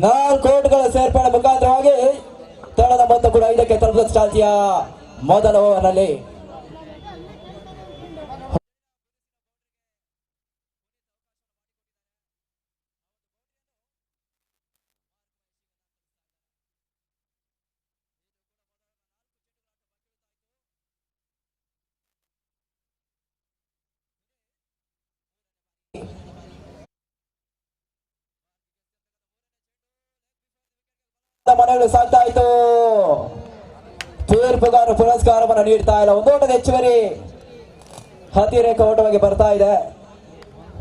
ನಾಲ್ಕು ಓಟುಗಳ ಸೇರ್ಪಡೆ ಮುಖಾಂತರವಾಗಿ ತಂಡದ ಮೊತ್ತ ಕೂಡ 5ಕ್ಕೆ ತಲುಪಿದ ಚಾಲ್ತಿಯ ಮೊದಲ ಓವರ್ನಲ್ಲಿ ಮನೆಗಳು ಸಾಗ್ತಾ ಇತ್ತು. ತೀರ್ಪುಗಾರ ಪುರಸ್ಕಾರವನ್ನು ನೀಡ್ತಾ ಇಲ್ಲ. ಒಂದು ಓಟದ ಹೆಚ್ಚುವರಿ ಅತಿರೇಕ ಓಟವಾಗಿ ಬರ್ತಾ ಇದೆ.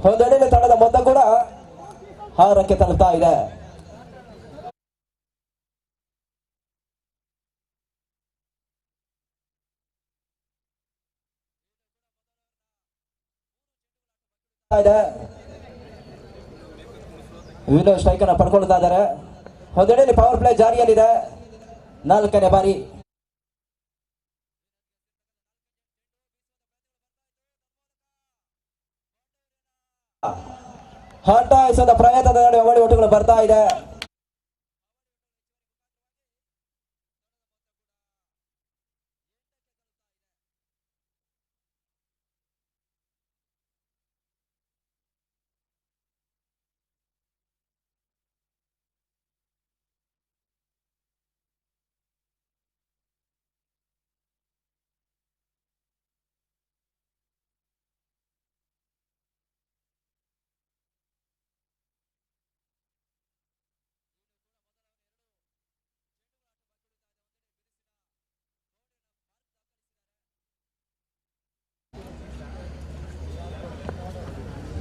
ಒಂದೆಡೆ ತಂಡದ ಮೊತ್ತ ಕೂಡ 6ಕ್ಕೆ ತಲುಪ್ತಾ ಇದೆ. ವಿನೋ ಸ್ಟ್ರೈಕ್ ಅನ್ನು ಪಡ್ಕೊಳ್ತಾ ಇದ್ದಾರೆ. ಒಂದೆಡೆಯಲ್ಲಿ ಪವರ್ ಪ್ಲೇ ಜಾರಿಯಲ್ಲಿದೆ. 4ನೇ ಬಾರಿ ಹಠಾಯಿಸದ ಪ್ರಯತ್ನದ ನಡುವೆ ಅವಳಿ ಒಟ್ಟುಗಳು ಬರ್ತಾ ಇದೆ.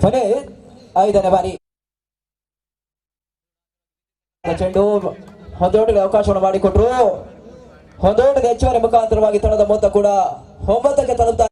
ಕೊನೆ 5ನೇ ಬಾರಿ ಚೆಂಡು ಹೊಂದೋಟಿಗೆ ಅವಕಾಶವನ್ನು ಮಾಡಿಕೊಟ್ರು. ಹೊಂದೋಟಿಗೆ ಹೆಚ್ಚುವರಿ ಮುಖಾಂತರವಾಗಿ ತಂಡದ ಮೊತ್ತ ಕೂಡ 9ಕ್ಕೆ ತಲುಪ್ತಾ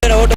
ಓಟ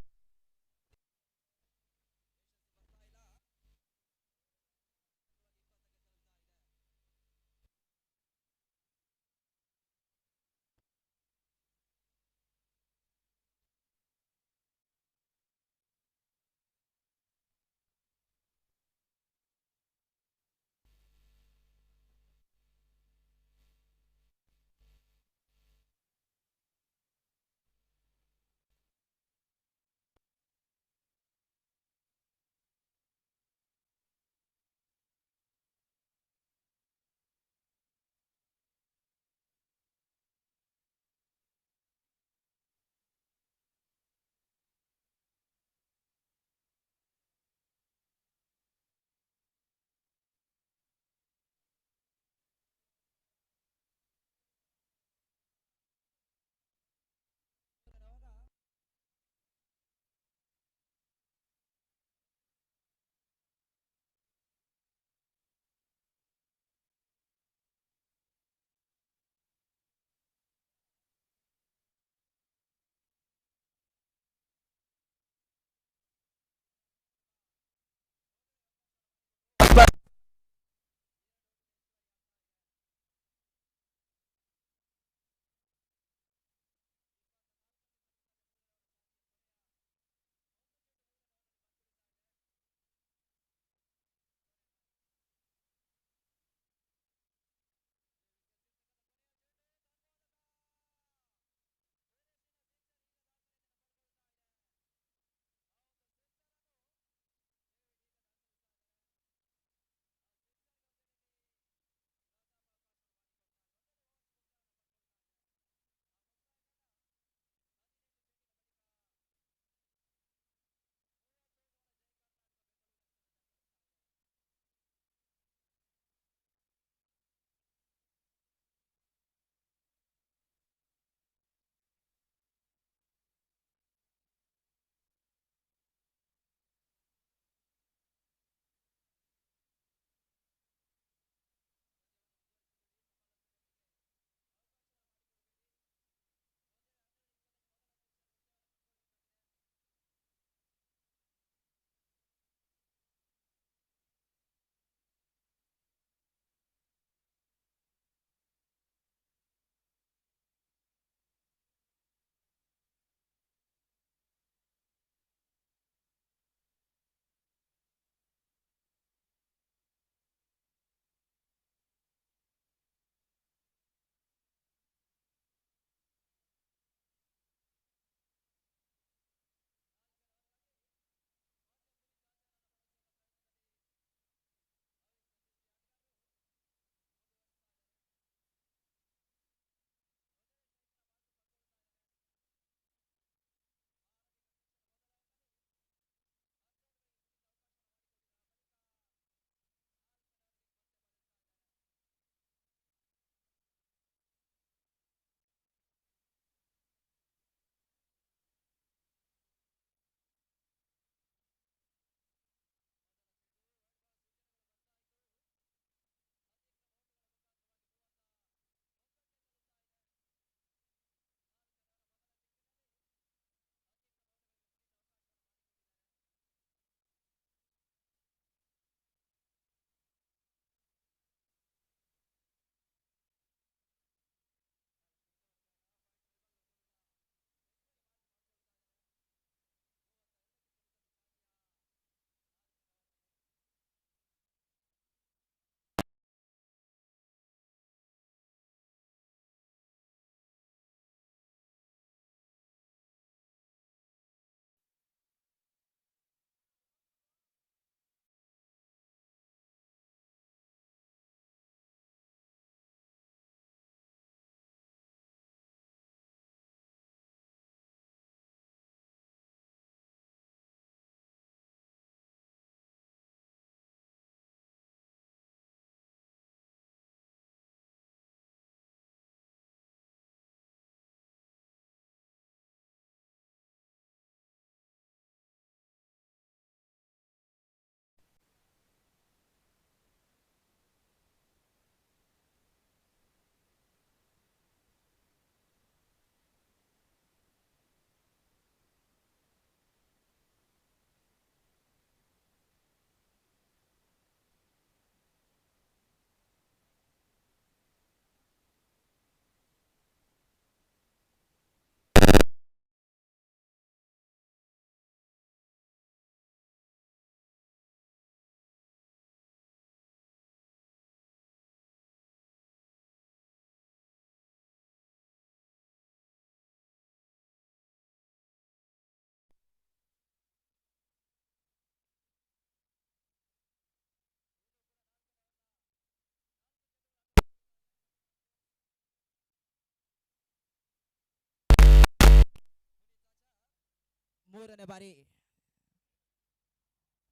ಮೂರನೇ ಬಾರಿ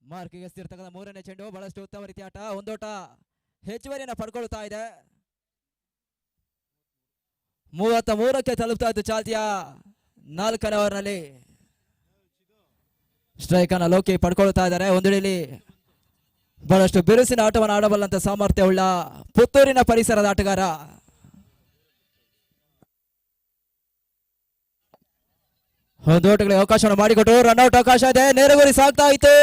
ಮಾರ್ಕಿಗೆ ಎಸ್ತಿರ್ತಕ್ಕಂಥ ಮೂರನೇ ಚೆಂಡು ಬಹಳಷ್ಟು ಉತ್ತಮ ರೀತಿಯ ಆಟ. ಒಂದೋಟ ಹೆಚ್ಚುವರಿಯನ್ನು ಪಡ್ಕೊಳ್ತಾ ಇದೆ. 33ಕ್ಕೆ ತಲುಪ್ತಾ ಇತ್ತು ಚಾಲ್ತಿಯ 4ನೇ ಓವರ್ನಲ್ಲಿ. ಸ್ಟ್ರೈಕ್ ಅನ್ನ ಲೋಕಿ ಪಡ್ಕೊಳ್ತಾ ಇದ್ದಾರೆ. ಒಂದೆಡೆಯಲ್ಲಿ ಬಹಳಷ್ಟು ಬಿರುಸಿನ ಆಟವನ್ನು ಆಡಬಲ್ಲಂತ ಸಾಮರ್ಥ್ಯವುಳ್ಳ ಪುತ್ತೂರಿನ ಪರಿಸರದ ಆಟಗಾರ. ಒಂದು ಓಟಗಳಿಗೆ ಅವಕಾಶವನ್ನು ಮಾಡಿಕೊಟ್ಟು ರನ್ಔಟ್ ಅವಕಾಶ ಇದೆ. ನೇರಗುರಿ ಸಾಗ್ತಾ ಇತ್ತು.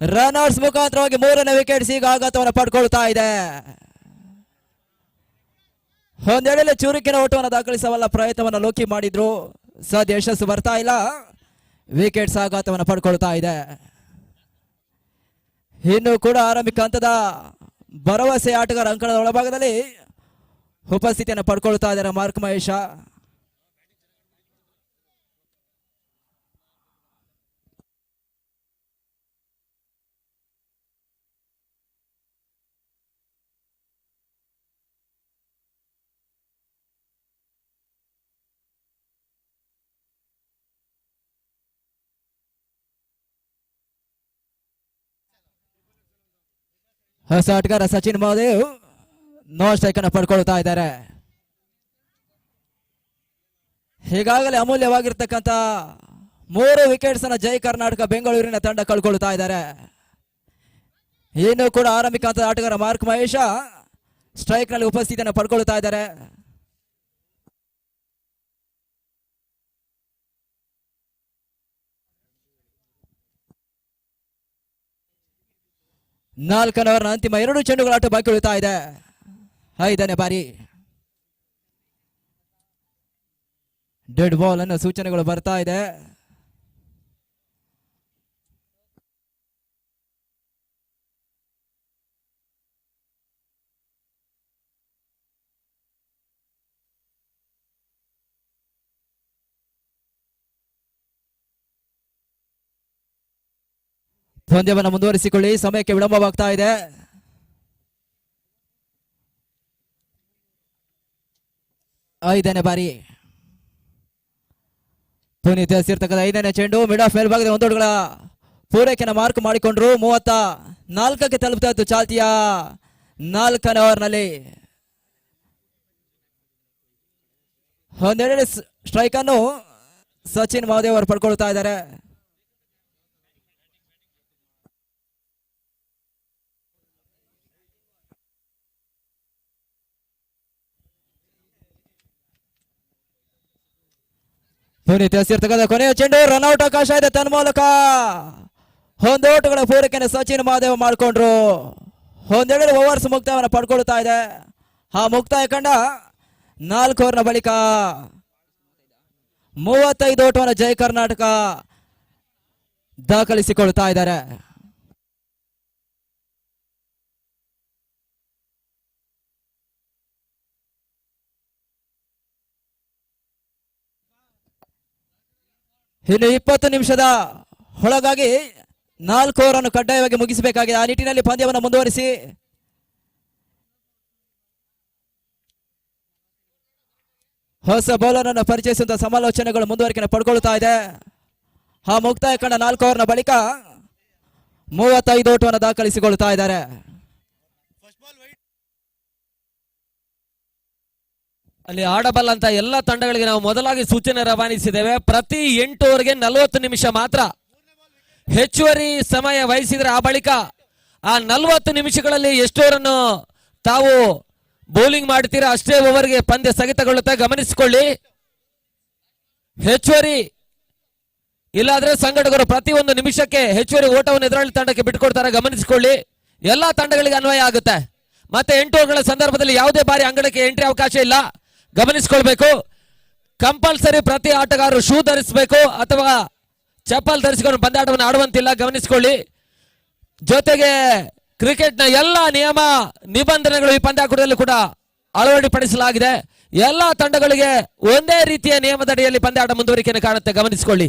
ರನ್ನರ್ಸ್ ಮುಖಾಂತರವಾಗಿ 3ನೇ ವಿಕೆಟ್ ಈಗ ಆಘಾತವನ್ನು ಪಡ್ಕೊಳ್ತಾ ಇದೆ. ಒಂದೆಡೆಯಲ್ಲಿ ಚುರುಕಿನ ಓಟವನ್ನು ದಾಖಲಿಸಬಲ್ಲ ಪ್ರಯತ್ನವನ್ನು ಲೋಕಿ ಮಾಡಿದ್ರು. ಸದ್ಯ ಯಶಸ್ಸು ಬರ್ತಾ ಇಲ್ಲ. ವಿಕೆಟ್ಸ್ ಆಘಾತವನ್ನು ಪಡ್ಕೊಳ್ತಾ ಇದೆ. ಇನ್ನು ಕೂಡ ಆರಂಭಿಕ ಹಂತದ ಭರವಸೆ ಆಟಗಾರ ಅಂಕಣದ ಒಳಭಾಗದಲ್ಲಿ ಉಪಸ್ಥಿತಿಯನ್ನು ಪಡ್ಕೊಳ್ತಾ ಇದ್ದಾರೆ ಮಾರ್ಕ್ ಮಹೇಶ. ಹೊಸ ಆಟಗಾರ ಸಚಿನ್ ಮಹದೇವ್ ನೋ ಸ್ಟ್ರೈಕ್ ಅನ್ನು ಪಡ್ಕೊಳ್ತಾ ಇದ್ದಾರೆ. ಈಗಾಗಲೇ ಅಮೂಲ್ಯವಾಗಿರ್ತಕ್ಕಂಥ 3 ವಿಕೆಟ್ಸ್ ಅನ್ನ ಜೈ ಕರ್ನಾಟಕ ಬೆಂಗಳೂರಿನ ತಂಡ ಕಳ್ಕೊಳ್ತಾ ಇದ್ದಾರೆ. ಇನ್ನು ಕೂಡ ಆರಂಭಿಕ ಹಂತದ ಆಟಗಾರ ಮಾರ್ಕ್ ಮಹೇಶ ಸ್ಟ್ರೈಕ್ ನಲ್ಲಿ ಉಪಸ್ಥಿತಿಯನ್ನು ಪಡ್ಕೊಳ್ತಾ ಇದ್ದಾರೆ. ನಾಲ್ಕನೇ ಓವರ್ನ ಅಂತಿಮ 2 ಚೆಂಡುಗಳ ಆಟ ಬಾಕಿ ಉಳಿತಾ ಇದೆ. 5ನೇ ಬಾರಿ ಡೆಡ್ ಬಾಲ್ ಅನ್ನೋ ಸೂಚನೆಗಳು ಬರ್ತಾ ಇದೆ. ಪಂದ್ಯವನ್ನು ಮುಂದುವರಿಸಿಕೊಳ್ಳಿ, ಸಮಯಕ್ಕೆ ವಿಳಂಬವಾಗ್ತಾ ಇದೆ. ಐದನೇ ಬಾರಿ ಪುನೀತ್ ಎಸೆದಿರ್ತಕ್ಕಂಥ 5ನೇ ಚೆಂಡು ಮಿಡ್ ಆಫ್ ಮೇಲ್ಭಾಗದ ಒಂದೊಡ್ಗಳ ಪೂರೈಕೆಯನ್ನು ಮಾರ್ಕ್ ಮಾಡಿಕೊಂಡ್ರು. 34ಕ್ಕೆ ತಲುಪ್ತಾ ಇತ್ತು ಚಾಲ್ತಿಯ 4ನೇ ಓವರ್ನಲ್ಲಿ. ಒಂದೆರಡು ಸ್ಟ್ರೈಕ್ ಅನ್ನು ಸಚಿನ್ ಮಹದೇವ್ ಅವರು ಪಡ್ಕೊಳ್ತಾ ಇದ್ದಾರೆ. ಪುನೀತ್ ಎಸೆದಿರ್ತಕ್ಕಂಥ ಕೊನೆಯ ಚೆಂಡು ರನ್ಔಟ್ ಅವಕಾಶ ಇದೆ. ತನ್ಮೂಲಕ ಒಂದು ಓಟಗಳ ಪೂರೈಕೆಯನ್ನು ಸಚಿನ್ ಮಹದೇವ್ ಮಾಡಿಕೊಂಡ್ರು. ಒಂದೆರಡು ಓವರ್ಸ್ ಮುಕ್ತಾಯವನ್ನು ಪಡ್ಕೊಳ್ತಾ ಇದೆ. ಆ ಮುಕ್ತಾಯ ಕಂಡ 4 ಓವರ್ನ ಬಳಿಕ 35 ಓಟವನ್ನು ಜೈ ಕರ್ನಾಟಕ ದಾಖಲಿಸಿಕೊಳ್ತಾ ಇದ್ದಾರೆ. ಇನ್ನು 20 ನಿಮಿಷದ ಒಳಗಾಗಿ 4 ಓವರನ್ನು ಕಡ್ಡಾಯವಾಗಿ ಮುಗಿಸಬೇಕಾಗಿದೆ. ಆ ನಿಟ್ಟಿನಲ್ಲಿ ಪಂದ್ಯವನ್ನು ಮುಂದುವರಿಸಿ ಹೊಸ ಬೌಲರ್ ಅನ್ನು ಪರಿಚಯಿಸುವಂತಹ ಸಮಾಲೋಚನೆಗಳು ಮುಂದುವರಿಕೆಯನ್ನು ಪಡ್ಕೊಳ್ತಾ ಇದೆ. ಆ ಮುಕ್ತಾಯ ಕಂಡ 4 ಓವರ್ನ ಬಳಿಕ 35 ಓಟವನ್ನು ದಾಖಲಿಸಿಕೊಳ್ತಾ ಇದ್ದಾರೆ. ಅಲ್ಲಿ ಆಡಬಲ್ಲಂತ ಎಲ್ಲ ತಂಡಗಳಿಗೆ ನಾವು ಮೊದಲಾಗಿ ಸೂಚನೆ ರವಾನಿಸಿದ್ದೇವೆ. ಪ್ರತಿ 8 ಓವರ್ಗೆ 40 ನಿಮಿಷ ಮಾತ್ರ ಹೆಚ್ಚುವರಿ ಸಮಯ ವಹಿಸಿದ್ರೆ ಆ ಬಳಿಕ ಆ 40 ನಿಮಿಷಗಳಲ್ಲಿ ಎಷ್ಟು ಓವರನ್ನು ತಾವು ಬೌಲಿಂಗ್ ಮಾಡ್ತೀರಾ ಅಷ್ಟೇ ಓವರ್ಗೆ ಪಂದ್ಯ ಸ್ಥಗಿತಗೊಳ್ಳುತ್ತೆ. ಗಮನಿಸಿಕೊಳ್ಳಿ. ಹೆಚ್ಚುವರಿ ಇಲ್ಲಾದ್ರೆ ಸಂಘಟಕರು ಪ್ರತಿ 1 ನಿಮಿಷಕ್ಕೆ ಹೆಚ್ಚುವರಿ ಓಟವನ್ನು ಎದುರಾಳಿ ತಂಡಕ್ಕೆ ಬಿಟ್ಟುಕೊಡ್ತಾರೆ. ಗಮನಿಸಿಕೊಳ್ಳಿ. ಎಲ್ಲಾ ತಂಡಗಳಿಗೆ ಅನ್ವಯ ಆಗುತ್ತೆ. ಮತ್ತೆ 8 ಓವರ್ಗಳ ಸಂದರ್ಭದಲ್ಲಿ ಯಾವುದೇ ಬಾರಿ ಅಂಗಡಕ್ಕೆ ಎಂಟ್ರಿ ಅವಕಾಶ ಇಲ್ಲ. ಗಮನಿಸಿಕೊಳ್ಬೇಕು. ಕಂಪಲ್ಸರಿ ಪ್ರತಿ ಆಟಗಾರರು ಶೂ ಧರಿಸಬೇಕು ಅಥವಾ ಚಪ್ಪಲ್ ಧರಿಸಿಕೊಂಡು ಪಂದ್ಯಾಟವನ್ನು ಆಡುವಂತಿಲ್ಲ. ಗಮನಿಸಿಕೊಳ್ಳಿ. ಜೊತೆಗೆ ಕ್ರಿಕೆಟ್ನ ಎಲ್ಲ ನಿಯಮ ನಿಬಂಧನೆಗಳು ಈ ಪಂದ್ಯಾಟದಲ್ಲಿ ಕೂಡ ಅಳವಡಿಪಡಿಸಲಾಗಿದೆ. ಎಲ್ಲ ತಂಡಗಳಿಗೆ ಒಂದೇ ರೀತಿಯ ನಿಯಮದಡಿಯಲ್ಲಿ ಪಂದ್ಯಾಟ ಮುಂದುವರಿಕೆಯನ್ನು ಕಾಣುತ್ತೆ. ಗಮನಿಸಿಕೊಳ್ಳಿ.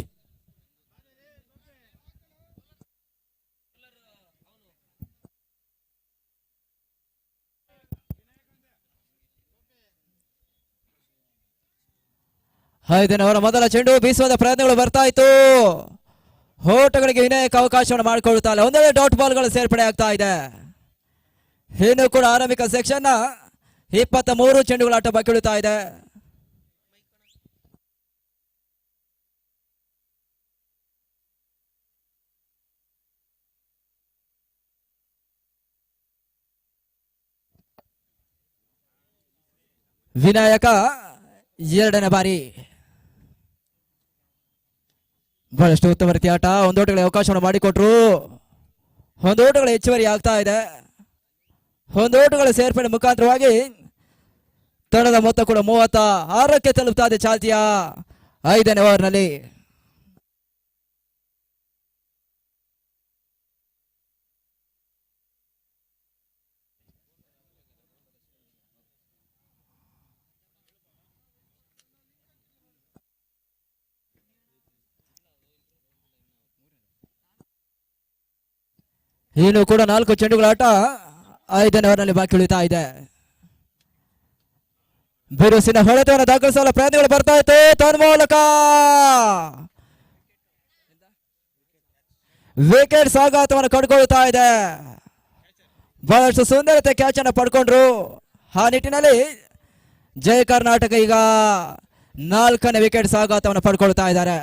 ಐದನೇ ಅವರ ಮೊದಲ ಚೆಂಡು ಬೀಸುವ ಪ್ರಯತ್ನಗಳು ಬರ್ತಾ ಇತ್ತು. ಓಟಗಳಿಗೆ ವಿನಾಯಕ ಅವಕಾಶವನ್ನು ಮಾಡಿಕೊಳ್ತಾ ಇಲ್ಲ. ಒಂದೆರಡು ಡಾಟ್ ಬಾಲ್ಗಳು ಸೇರ್ಪಡೆ ಆಗ್ತಾ ಇದೆ. ಇನ್ನು ಕೂಡ ಆರಂಭಿಕ ಸೆಕ್ಷನ್ 23 ಚೆಂಡುಗಳ ಆಟ ಬಾಕಿ ಉಳಿತಾ ಇದೆ. ವಿನಾಯಕ ಎರಡನೇ ಬಾರಿ ಬಹಳಷ್ಟು ಉತ್ತಮ ರೀತಿಯ ಆಟ. ಒಂದೋಟಗಳ ಅವಕಾಶವನ್ನು ಮಾಡಿಕೊಟ್ರು. ಒಂದೋಟಗಳ ಹೆಚ್ಚುವರಿ ಆಗ್ತಾ ಇದೆ. ಒಂದೋಟಗಳ ಸೇರ್ಪಡೆ ಮುಖಾಂತರವಾಗಿ ತಂಡದ ಮೊತ್ತ ಕೂಡ 36ಕ್ಕೆ ತಲುಪ್ತಾ ಇದೆ ಚಾಲ್ತಿಯ 5ನೇ ಓವರ್ನಲ್ಲಿ. ಇನ್ನು ಕೂಡ 4 ಚೆಂಡುಗಳ ಆಟ 5ನೇ ಓವರ್ನಲ್ಲಿ ಬಾಕಿ ಉಳಿತಾ ಇದೆ. ಬಿರುಸಿನ ಹೊಡೆತವನ್ನು ದಾಖಲಿಸಲು ಪ್ರಯತ್ನಗಳು ಬರ್ತಾ ಇತ್ತು. ತನ್ಮೂಲಕ ವಿಕೆಟ್ ಸಾಗಾಟವನ್ನು ಕಂಡುಕೊಳ್ತಾ ಇದೆ. ಬಹಳಷ್ಟು ಸುಂದರತೆ ಕ್ಯಾಚ್ ಅನ್ನು ಪಡ್ಕೊಂಡ್ರು. ಆ ನಿಟ್ಟಿನಲ್ಲಿ ಜಯ ಕರ್ನಾಟಕ ಈಗ 4ನೇ ವಿಕೆಟ್ ಸಾಗಾಟವನ್ನು ಪಡ್ಕೊಳ್ತಾ ಇದ್ದಾರೆ.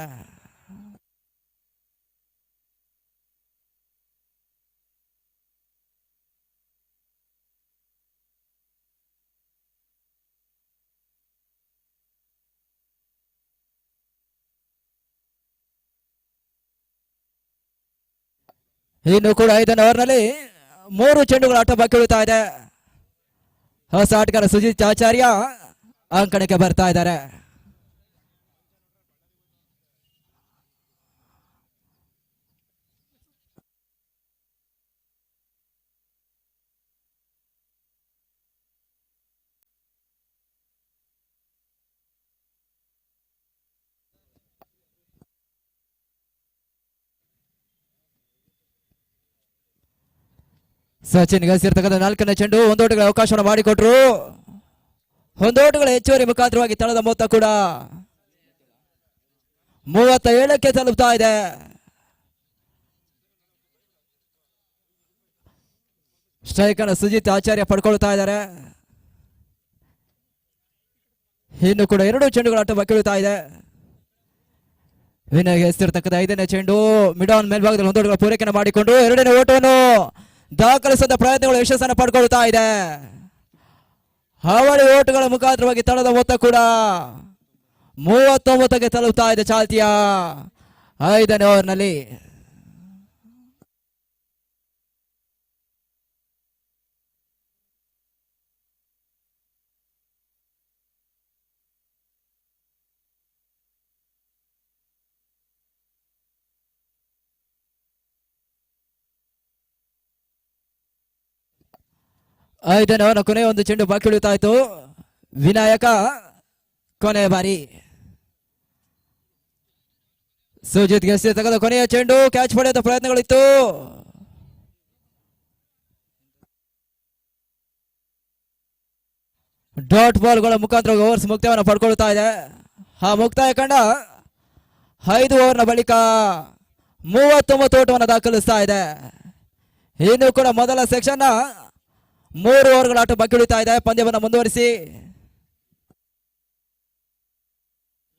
ಇನ್ನು ಕೂಡ 5ನೇ ಓವರ್ನಲ್ಲಿ 3 ಚೆಂಡುಗಳ ಆಟ ಬಾಕಿ ಉಳಿತಾ ಇದೆ. ಹೊಸ ಆಟಗಾರ ಸುಜಿತ್ ಆಚಾರ್ಯ ಅಂಕಣಕ್ಕೆ ಬರ್ತಾ ಇದ್ದಾರೆ. ಸಚಿನ್ ಗಳಿಸಿರ್ತಕ್ಕಂಥ 4ನೇ ಚೆಂಡು. ಒಂದೋಟಗಳ ಅವಕಾಶವನ್ನು ಮಾಡಿಕೊಟ್ರು. ಒಂದೋಟಗಳ ಹೆಚ್ಚುವರಿ ಮುಖಾಂತರವಾಗಿ ತಂಡದ ಮೊತ್ತ ಕೂಡ 37ಕ್ಕೆ ತಲುಪ್ತಾ ಇದೆ. ಸ್ಟ್ರೈಕ್ ಅನ್ನು ಸುಜಿತ್ ಆಚಾರ್ಯ ಪಡ್ಕೊಳ್ತಾ ಇದ್ದಾರೆ. ಇನ್ನು ಕೂಡ 2 ಚೆಂಡುಗಳ ಆಟ ಬಾಕಿ ಉಳಿತಾ ಇದೆ. ವಿನಯ್ ಎಸ್ತಿರ್ತಕ್ಕಂಥ 5ನೇ ಚೆಂಡು ಮಿಡ್ ಆನ್ ಮೇಲ್ಭಾಗದಲ್ಲಿ ಒಂದೋಟಗಳ ಪೂರೈಕೆಯನ್ನು ಮಾಡಿಕೊಂಡು 2ನೇ ಓಟವನ್ನು ದಾಖಲಿಸಿದ ಪ್ರಯತ್ನಗಳು ಯಶಸ್ಸನ್ನು ಪಡ್ಕೊಳ್ತಾ ಇದೆ. ಹಾವಳಿ ಓಟುಗಳ ಮುಖಾಂತರವಾಗಿ ತಂಡದ ಮೊತ್ತ ಕೂಡ 39ಕ್ಕೆ ತಲುಪ್ತಾ ಇದೆ ಚಾಲ್ತಿಯ 5ನೇ ಓವರ್ನಲ್ಲಿ. ಐದನೇ ಓವರ್ನ ಕೊನೆಯ ಒಂದು ಚೆಂಡು ಬಾಕಿ ಉಳಿತಾ ಇತ್ತು. ವಿನಾಯಕ ಕೊನೆಯ ಬಾರಿ ಸುಜಿತ್ ಗೆಸ್ತಿ ತೆಗೆದ ಕೊನೆಯ ಚೆಂಡು ಕ್ಯಾಚ್ ಪಡೆಯುವ ಪ್ರಯತ್ನಗಳಿತ್ತು. ಡಾಟ್ ಬಾಲ್ಗಳ ಮುಖಾಂತರ ಓವರ್ಸ್ ಮುಕ್ತಾಯವನ್ನು ಪಡ್ಕೊಳ್ತಾ ಇದೆ. ಆ ಮುಕ್ತಾಯ ಕಂಡ 5 ಓವರ್ನ ಬಳಿಕ 39 ಓಟವನ್ನು ದಾಖಲಿಸ್ತಾ ಇದೆ. ಇನ್ನು ಕೂಡ ಮೊದಲ ಸೆಕ್ಷನ್ 3 ಓವರ್ಗಳ ಆಟ ಬಾಕಿ ಉಳಿತಾ ಇದೆ. ಪಂದ್ಯವನ್ನು ಮುಂದುವರಿಸಿ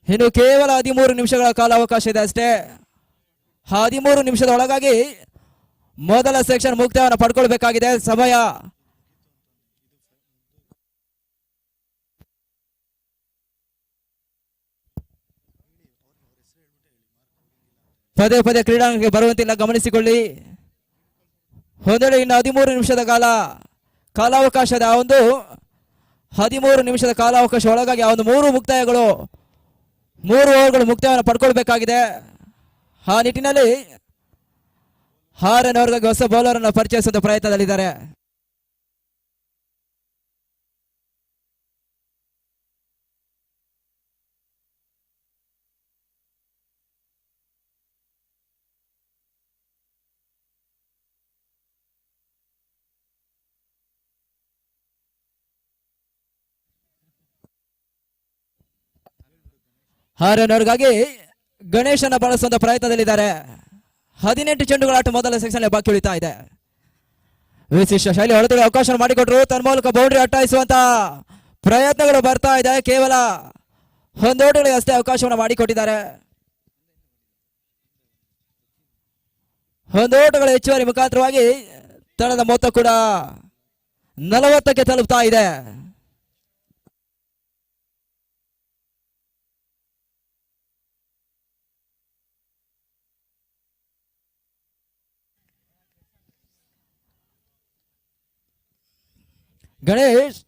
ಇನ್ನು ಕೇವಲ 13 ನಿಮಿಷಗಳ ಕಾಲಾವಕಾಶ ಇದೆ ಅಷ್ಟೇ. 13 ನಿಮಿಷದ ಒಳಗಾಗಿ ಮೊದಲ ಸೆಕ್ಷನ್ ಮುಕ್ತಾಯವನ್ನು ಪಡ್ಕೊಳ್ಬೇಕಾಗಿದೆ. ಸಮಯ ಪದೇ ಪದೇ ಕ್ರೀಡಾಂಗಣಕ್ಕೆ ಬರುವಂತಿಲ್ಲ, ಗಮನಿಸಿಕೊಳ್ಳಿ. ಒಂದೆಡೆ ಇನ್ನು 13 ನಿಮಿಷದ ಕಾಲಾವಕಾಶದ ಆ ಒಂದು 13 ನಿಮಿಷದ ಕಾಲಾವಕಾಶ ಒಳಗಾಗಿ ಆ ಒಂದು 3 ಮುಕ್ತಾಯಗಳು 3 ಓವರ್ಗಳು ಮುಕ್ತಾಯವನ್ನು ಪಡ್ಕೊಳ್ಬೇಕಾಗಿದೆ. ಆ ನಿಟ್ಟಿನಲ್ಲಿ 6ನೇ ಓವರ್ಗಾಗಿ ಹೊಸ ಬೌಲರ್ ಅನ್ನು ಪರಿಚಯಿಸುವ ಪ್ರಯತ್ನದಲ್ಲಿದ್ದಾರೆ. ಹಾರನವ್ರಿಗಾಗಿ ಗಣೇಶನ ಬಳಸುವಂತ ಪ್ರಯತ್ನದಲ್ಲಿದ್ದಾರೆ. 18 ಚೆಂಡುಗಳ ಆಟ ಮೊದಲ ಸೆಕ್ಷನ್ ಬಾಕಿ ಉಳಿತಾ ಇದೆ. ವಿಶಿಷ್ಟ ಶೈಲಿ ಹೊಡೆದು ಅವಕಾಶ ಮಾಡಿಕೊಟ್ರು. ತನ್ನ ಮೂಲಕ ಬೌಂಡ್ರಿ ಅಟ್ಟಾಯಿಸುವಂತ ಪ್ರಯತ್ನಗಳು ಬರ್ತಾ ಇದೆ. ಕೇವಲ ಒಂದೋಟಗಳಿಗೆ ಅಷ್ಟೇ ಅವಕಾಶವನ್ನು ಮಾಡಿಕೊಟ್ಟಿದ್ದಾರೆ. ಒಂದೋಟಗಳ ಹೆಚ್ಚುವರಿ ಮುಖಾಂತರವಾಗಿ ತಂಡದ ಮೊತ್ತ ಕೂಡ 40ಕ್ಕೆ ತಲುಪ್ತಾ ಇದೆ. ಗಣೇಶ್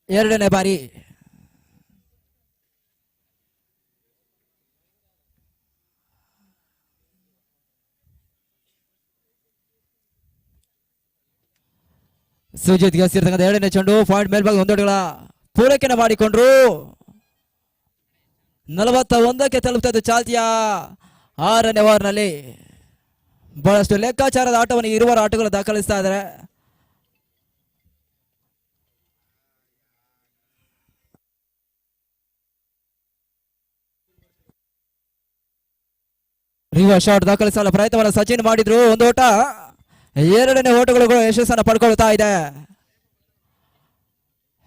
ಎರಡನೇ ಬಾರಿ ಸುಜಿತ್ ಗೆಸಿರ್ತಕ್ಕಂಥ ಎರಡನೇ ಚೆಂಡು ಪಾಯಿಂಟ್ ಮೇಲ್ಭಾಗ ಒಂದೋಟಗಳ ಪೂರೈಕೆಯನ್ನು ಮಾಡಿಕೊಂಡ್ರು. 41ಕ್ಕೆ ತಲುಪ್ತದ್ದು ಚಾಲ್ತಿಯ 6ನೇ ಓವರ್ನಲ್ಲಿ. ಬಹಳಷ್ಟು ಲೆಕ್ಕಾಚಾರದ ಆಟವನ್ನು ಇರುವರ ಆಟಗಳು ದಾಖಲಿಸ್ತಾ ಇದ್ದಾರೆ. ರಿವರ್ಸ್ ಶಾಟ್ ದಾಖಲಿಸಲು ಪ್ರಯತ್ನವನ್ನು ಸಚಿನ್ ಮಾಡಿದ್ರು. ಒಂದು ಓಟ, ಎರಡನೇ ಓಟಗಳು ಯಶಸ್ಸನ್ನು ಪಡ್ಕೊಳ್ತಾ ಇದೆ.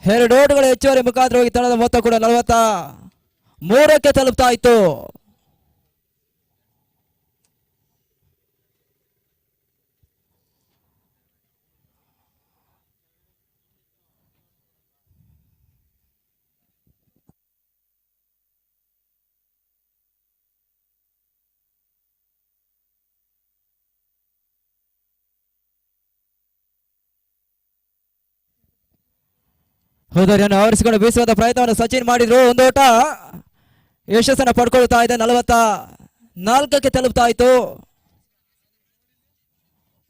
2 ಓಟಗಳ ಹೆಚ್ಚುವರಿ ಮುಖಾಂತರವಾಗಿ ತಂಡದ ಮೊತ್ತ ಕೂಡ 43ಕ್ಕೆ ತಲುಪ್ತಾ ಇತ್ತು. ಹೋದರಿಯನ್ನು ಆವರಿಸಿಕೊಂಡು ಬೀಸುವಂತ ಪ್ರಯತ್ನವನ್ನು ಸಚಿನ್ ಮಾಡಿದ್ರು. ಒಂದು ಓಟ ಯಶಸ್ಸನ್ನು ಪಡ್ಕೊಳ್ತಾ ಇದೆ. 44ಕ್ಕೆ ತಲುಪ್ತಾ ಇತ್ತು.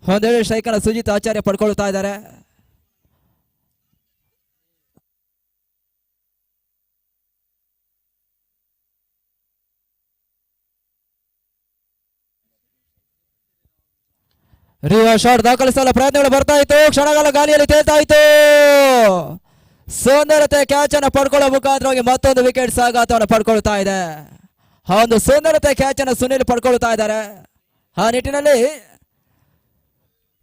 ಒಂದೆರಡು ಸ್ಟ್ರೈಕನ್ನು ಸುಜಿತ್ ಆಚಾರ್ಯ ಪಡ್ಕೊಳ್ತಾ ಇದ್ದಾರೆ. ರಿವರ್ಸ್ ಶಾಟ್ ದಾಖಲಿಸಲು ಪ್ರಯತ್ನಗಳು ಬರ್ತಾ ಇತ್ತು. ಕ್ಷಣಗಳ ಗಾಳಿಯಲ್ಲಿ ತೇಲ್ತಾ ಇತ್ತು. ಸುಂದರತೆ ಕ್ಯಾಚ್ ಅನ್ನು ಪಡ್ಕೊಳ್ಳೋ ಮುಖಾಂತರವಾಗಿ ಮತ್ತೊಂದು ವಿಕೆಟ್ ಸಾಗಾಟವನ್ನು ಪಡ್ಕೊಳ್ತಾ ಇದೆ. ಆ ಒಂದು ಸುಂದರತೆ ಕ್ಯಾಚ್ ಅನ್ನು ಸುನಿಲ್ ಪಡ್ಕೊಳ್ತಾ ಇದ್ದಾರೆ. ಆ ನಿಟ್ಟಿನಲ್ಲಿ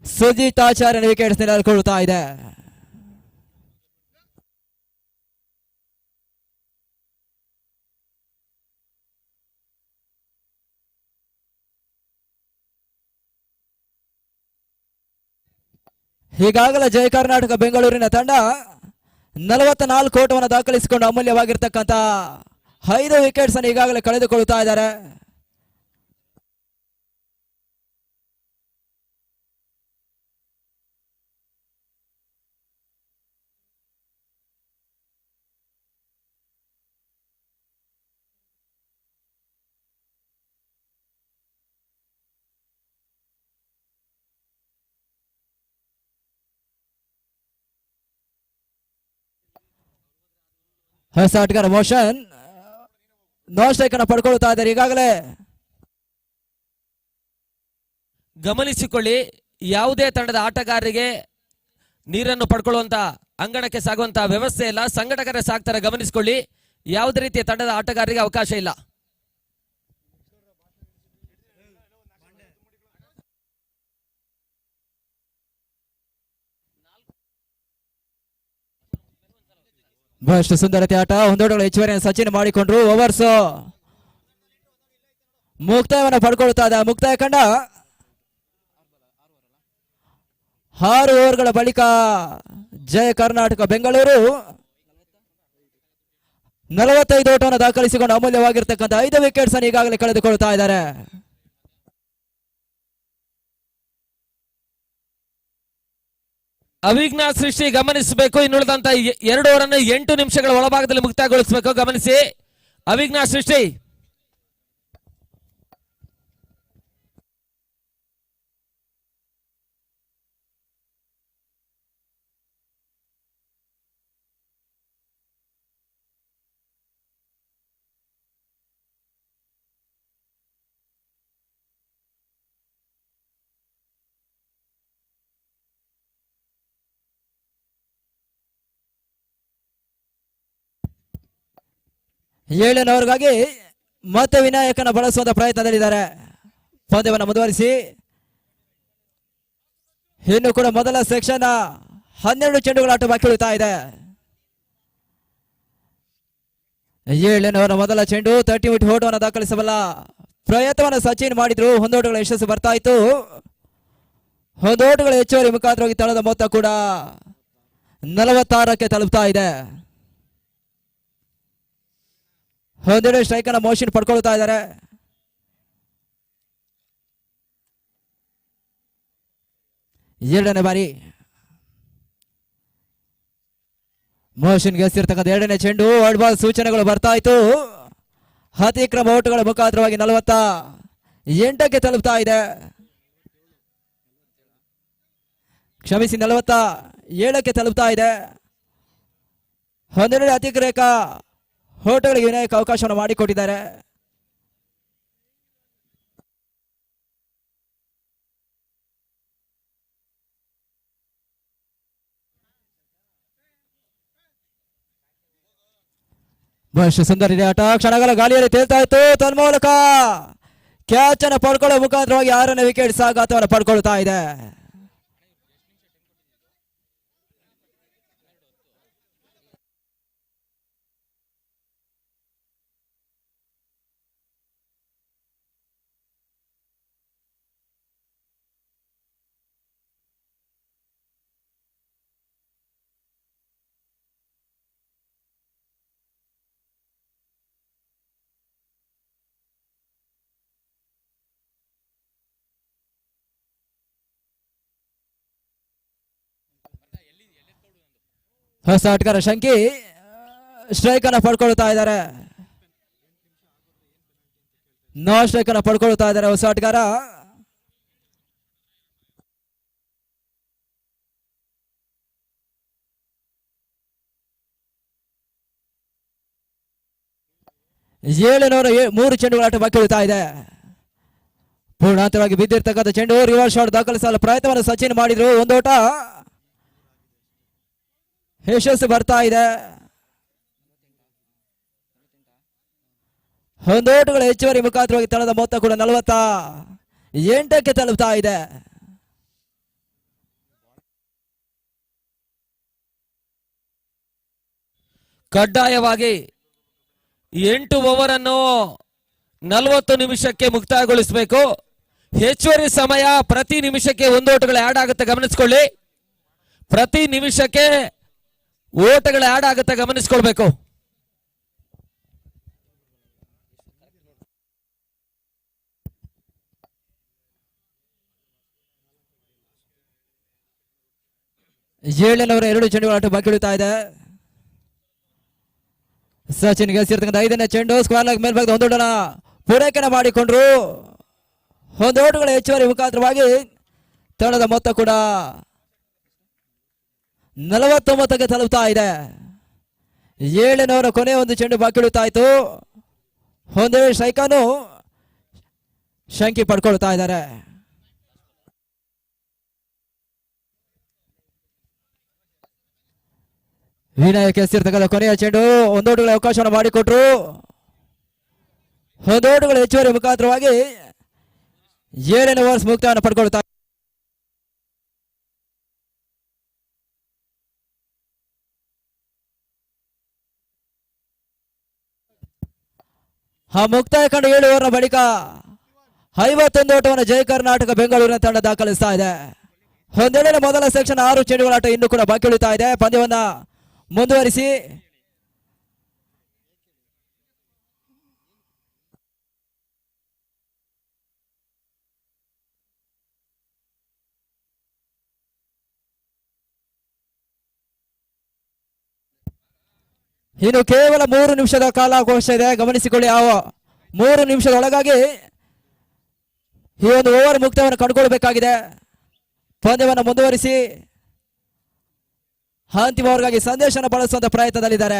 ಸುಜಿತ್ ಆಚಾರ್ಯನ ವಿಕೆಟ್ ನೆಲೆಕೊಳ್ತಾ ಇದೆ. ಈಗಾಗಲೇ ಜಯ ಕರ್ನಾಟಕ ಬೆಂಗಳೂರಿನ ತಂಡ 44 ಓಟವನ್ನು ದಾಖಲಿಸಿಕೊಂಡು ಅಮೂಲ್ಯವಾಗಿರ್ತಕ್ಕಂಥ 5 ವಿಕೆಟ್ಸ್ ಅನ್ನು ಈಗಾಗಲೇ ಕಳೆದುಕೊಳ್ಳುತ್ತಾ ಇದ್ದಾರೆ. ಹೊಸ ಆಟಗಾರ ಮೋಷನ್ ನಾನ್ ಸ್ಟ್ರೈಕ್ ಅನ್ನು ಪಡ್ಕೊಳ್ತಾ ಇದ್ದಾರೆ. ಈಗಾಗಲೇ ಗಮನಿಸಿಕೊಳ್ಳಿ, ಯಾವುದೇ ತಂಡದ ಆಟಗಾರರಿಗೆ ನೀರನ್ನು ಪಡ್ಕೊಳ್ಳುವಂತ ಅಂಗಣಕ್ಕೆ ಸಾಗುವಂತ ವ್ಯವಸ್ಥೆ ಇಲ್ಲ. ಸಂಘಟಕರೇ ಸಾಕ್ತಾರೆ. ಗಮನಿಸಿಕೊಳ್ಳಿ, ಯಾವುದೇ ರೀತಿಯ ತಂಡದ ಆಟಗಾರರಿಗೆ ಅವಕಾಶ ಇಲ್ಲ. ಬಹಳಷ್ಟು ಸುಂದರತೆ ಆಟ. ಒಂದೋಟಗಳ ಹೆಚ್ಚುವರಿಯನ್ನು ಸಚಿನ್ ಮಾಡಿಕೊಂಡ್ರು. ಓವರ್ಸ್ ಮುಕ್ತಾಯವನ್ನು ಪಡ್ಕೊಳ್ತಾ ಇದೆ. ಮುಕ್ತಾಯ ಕಂಡ 6 ಓವರ್ಗಳ ಬಳಿಕ ಜಯ ಕರ್ನಾಟಕ ಬೆಂಗಳೂರು 45 ಓಟವನ್ನು ದಾಖಲಿಸಿಕೊಂಡು ಅಮೂಲ್ಯವಾಗಿರ್ತಕ್ಕಂಥ 5 ವಿಕೆಟ್ಸ್ ಅನ್ನು ಈಗಾಗಲೇ ಕಳೆದುಕೊಳ್ತಾ ಇದ್ದಾರೆ. ಅವಿಘ್ನ ಸೃಷ್ಟಿ ಗಮನಿಸಬೇಕು. ಇನ್ನುಳಿದಂತ 2 ಓವರನ್ನು 8 ನಿಮಿಷಗಳ ಒಳಭಾಗದಲ್ಲಿ ಮುಕ್ತಾಯಗೊಳಿಸಬೇಕು. ಗಮನಿಸಿ, ಅವಿಘ್ನ ಸೃಷ್ಟಿ ಏಳನೇವರೆಗಾಗಿ ಮತ್ತೆ ವಿನಾಯಕನ ಬಳಸುವಂತ ಪ್ರಯತ್ನದಲ್ಲಿದ್ದಾರೆ. ಪಂದ್ಯವನ್ನು ಮುಂದುವರಿಸಿ ಇನ್ನು ಕೂಡ ಮೊದಲ ಸೆಕ್ಷನ್ 12 ಚೆಂಡುಗಳ ಆಟ ಬಾಕಿ ಉಳಿತಾ ಇದೆ. ಏಳನೇವರ ಮೊದಲ ಚೆಂಡು 30 ಮೀಟರ್ ಓಟವನ್ನು ದಾಖಲಿಸಬಲ್ಲ ಪ್ರಯತ್ನವನ್ನು ಸಚಿನ್ ಮಾಡಿದ್ರು. ಹೊಂದೋಟಗಳ ಯಶಸ್ಸು ಬರ್ತಾ ಇತ್ತು. ಹೊಂದೋಟಗಳ ಹೆಚ್ಚುವರಿ ಮುಖಾಂತರವಾಗಿ ತಳದ ಮೊತ್ತ ಕೂಡ 46ಕ್ಕೆ ತಲುಪ್ತಾ ಇದೆ. ಒಂದೆರಡು ಸ್ಟ್ರೈಕ್ ಅನ್ನ ಮೋಷನ್ ಪಡ್ಕೊಳ್ತಾ ಇದ್ದಾರೆ. ಎರಡನೇ ಬಾರಿ ಮೋಷನ್ಗೆ ಎಸ್ತಿರ್ತಕ್ಕಂಥ ಎರಡನೇ ಚೆಂಡು ವರ್ಲ್ಡ್ ಬಾಲ್ ಸೂಚನೆಗಳು ಬರ್ತಾ ಇತ್ತು. ಅತಿಕ್ರಮ ಓಟುಗಳ ಮುಖಾಂತರವಾಗಿ 48ಕ್ಕೆ ತಲುಪ್ತಾ ಇದೆ. ಕ್ಷಮಿಸಿ 47ಕ್ಕೆ ತಲುಪ್ತಾ ಇದೆ. ಒಂದೆರಡು ಅತಿಕ್ರಮ ಓಟಗಳಿಗೆ ವಿನಾಯಕ ಅವಕಾಶವನ್ನು ಮಾಡಿಕೊಟ್ಟಿದ್ದಾರೆ. ಬಹಳಷ್ಟು ಸುಂದರ ಇದೆ ಆಟ. ಕ್ಷಣಗಳ ಗಾಳಿಯಲ್ಲಿ ತೇಲ್ತಾ ಇತ್ತು. ತನ್ಮೂಲಕ ಕ್ಯಾಚ್ ಅನ್ನು ಪಡ್ಕೊಳ್ಳೋ ಮುಖಾಂತರವಾಗಿ 6ನೇ ವಿಕೆಟ್ ಸಾಗಾಟವನ್ನು ಪಡ್ಕೊಳ್ತಾ ಇದೆ. ಹೊಸ ಆಟಗಾರ ಶಂಕಿ ಸ್ಟ್ರೈಕ್ ಅನ್ನ ಪಡ್ಕೊಳ್ತಾ ಇದ್ದಾರೆ. ನೋ ಸ್ಟ್ರೈಕ್ ಅನ್ನ ಪಡ್ಕೊಳ್ತಾ ಇದ್ದಾರೆ ಹೊಸ ಆಟಗಾರ. ಏಳನೂರ 3 ಚೆಂಡುಗಳ ಆಟ ಬಾಕಿ ಉಳಿತಾ ಇದೆ. ಪೂರ್ಣಾಂತರವಾಗಿ ಬಿದ್ದಿರ್ತಕ್ಕಂಥ ಚೆಂಡು ರಿವರ್ಸ್ ಶಾಟ್ ದಾಖಲಿಸಲು ಪ್ರಯತ್ನವನ್ನು ಸಚಿನ್ ಮಾಡಿದ್ರು. ಒಂದೋಟ ಯಶಸ್ಸು ಬರ್ತಾ ಇದೆ. ಒಂದೋಟಗಳ ಹೆಚ್ಚುವರಿ ಮುಖಾಂತರವಾಗಿ ತಳದ ಮೊತ್ತ ಕೂಡ 48ಕ್ಕೆ ತಲುಪ್ತಾ ಇದೆ. ಕಡ್ಡಾಯವಾಗಿ 8 ಓವರ್ ಅನ್ನು 40 ನಿಮಿಷಕ್ಕೆ ಮುಕ್ತಾಯಗೊಳಿಸಬೇಕು. ಹೆಚ್ಚುವರಿ ಸಮಯ ಪ್ರತಿ ನಿಮಿಷಕ್ಕೆ 1 ಓಟಗಳು ಆಡ್ ಆಗುತ್ತೆ, ಗಮನಿಸಿಕೊಳ್ಳಿ. ಪ್ರತಿ ನಿಮಿಷಕ್ಕೆ ಓಟಗಳು ಆಡ್ ಆಗುತ್ತೆ, ಗಮನಿಸಿಕೊಳ್ಬೇಕು. ಏಳನವರ 2 ಚೆಂಡುಗಳ ಆಟ ಬಾಕಿ ಉಳಿತಾ ಇದೆ. ಸಚಿನ್ ಗೆಲ್ಸಿರ್ತಕ್ಕಂಥ 5ನೇ ಚೆಂಡು ಸ್ಕ್ವೇರ್ ಲೆಗ್ ಮೇಲ್ಭಾಗದ ಒಂದೋಟನ ಪೂರೈಕೆನ ಮಾಡಿಕೊಂಡ್ರು. ಒಂದೋಟಗಳ ಹೆಚ್ಚುವರಿ ಮುಖಾಂತರವಾಗಿ ತಂಡದ ಮೊತ್ತ ಕೂಡ 49ಕ್ಕೆ ತಲುಪ್ತಾ ಇದೆ. ಏಳನವರ ಕೊನೆ ಒಂದು ಚೆಂಡು ಬಾಕಿ ಉಳಿತಾ ಇತ್ತು. ಒಂದೆರಡು ಸ್ಟ್ರೈಕನ್ನು ಶಂಕಿ ಪಡ್ಕೊಳ್ತಾ ಇದ್ದಾರೆ. ವಿನಾಯಕ್ ಎಸ್ತಿರ್ತಕ್ಕಂಥ ಕೊನೆಯ ಚೆಂಡು ಒಂದೋಟುಗಳ ಅವಕಾಶವನ್ನು ಮಾಡಿಕೊಟ್ರು. ಒಂದೋಟುಗಳ ಹೆಚ್ಚುವರಿ ಮುಖಾಂತರವಾಗಿ 7ನೇ ಓವರ್ಸ್ ಮುಕ್ತಾಯವನ್ನು ಪಡ್ಕೊಳ್ತಾ. ಆ ಮುಕ್ತಾಯ ಕಂಡು 7 ಓವರ್ನ ಬಳಿಕ 51 ಓಟವನ್ನು ಜಯ ಕರ್ನಾಟಕ ಬೆಂಗಳೂರಿನ ತಂಡ ದಾಖಲಿಸ್ತಾ ಇದೆ. ಒಂದೆರಡನೇ ಮೊದಲ ಸೆಕ್ಷನ್ 6 ಚೆಂಡುಗಳ ಆಟ ಇನ್ನೂ ಕೂಡ ಬಾಕಿ ಉಳಿತಾ ಇದೆ. ಪಂದ್ಯವನ್ನ ಮುಂದುವರಿಸಿ ಇನ್ನು ಕೇವಲ 3 ನಿಮಿಷದ ಕಾಲಾವಕಾಶ ಇದೆ, ಗಮನಿಸಿಕೊಳ್ಳಿ. 3 ನಿಮಿಷದ ಒಳಗಾಗಿ ಈ ಒಂದು ಓವರ್ ಮುಕ್ತವನ್ನು ಕಂಡುಕೊಳ್ಬೇಕಾಗಿದೆ. ಪಂದ್ಯವನ್ನು ಮುಂದುವರಿಸಿ ಅಂತಿಮ ಓವರ್ಗಾಗಿ ಸಂದೇಶನ ಬಳಸುವಂತ ಪ್ರಯತ್ನದಲ್ಲಿದ್ದಾರೆ.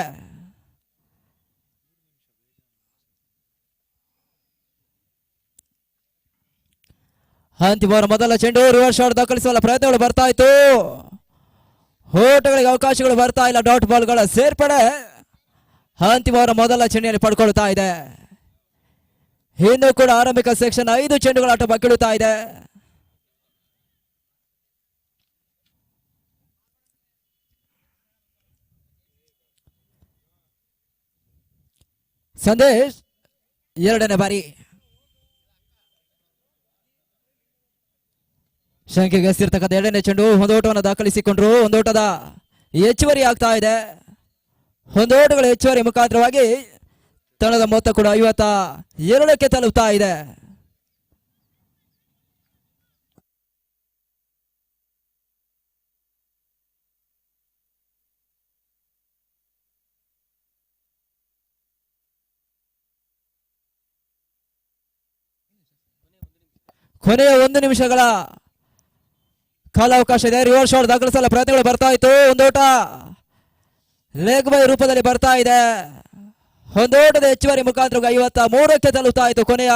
ಅಂತಿಮ ಓವರ್ ಮೊದಲ ಚೆಂಡು ರಿವರ್ಸ್ ಶಾಟ್ ದಾಖಲಿಸುವ ಪ್ರಯತ್ನಗಳು ಬರ್ತಾ ಇತ್ತು. ಓಟಗಳಿಗೆ ಅವಕಾಶಗಳು ಬರ್ತಾ ಇಲ್ಲ. ಡಾಟ್ ಬಾಲ್ಗಳ ಸೇರ್ಪಡೆ ಅಂತಿಮವಾದ ಮೊದಲ ಚೆಂಡಿಯಲ್ಲಿ ಪಡ್ಕೊಳ್ತಾ ಇದೆ. ಇನ್ನು ಕೂಡ ಆರಂಭಿಕ ಸೆಕ್ಷನ್ 5 ಚೆಂಡುಗಳ ಆಟ ಬಗ್ಗಿಳುತ್ತಾ ಇದೆ. ಸಂದೇಶ್ ಎರಡನೇ ಬಾರಿ ಶಂಕೆಗೆ ಎಸ್ತಿರ್ತಕ್ಕಂಥ ಎರಡನೇ ಚೆಂಡು ಒಂದೋಟವನ್ನು ದಾಖಲಿಸಿಕೊಂಡ್ರು. ಒಂದೋಟದ ಹೆಚ್ಚುವರಿ ಆಗ್ತಾ ಇದೆ. ಒಂದೋಟಗಳ ಹೆಚ್ಚುವರಿ ಮುಖಾಂತರವಾಗಿ ತಂಡದ ಮೊತ್ತ ಕೂಡ 52ಕ್ಕೆ ತಲುಪ್ತಾ ಇದೆ. ಕೊನೆಯ 1 ನಿಮಿಷಗಳ ಕಾಲಾವಕಾಶ ಇದೆ. ರಿವರ್ಸ್ ಶಾಟ್ ದಾಖಲಿಸಲು ಪ್ರಯತ್ನಗಳು ಬರ್ತಾ ಇತ್ತು. ಒಂದೋಟ ಲೆಗ್ ಬೈ ರೂಪದಲ್ಲಿ ಬರ್ತಾ ಇದೆ. ಒಂದೋಟದ ಹೆಚ್ಚುವರಿ ಮುಖಾಂತರ 53ಕ್ಕೆ ತಲುಪ್ತಾ ಇತ್ತು. ಕೊನೆಯ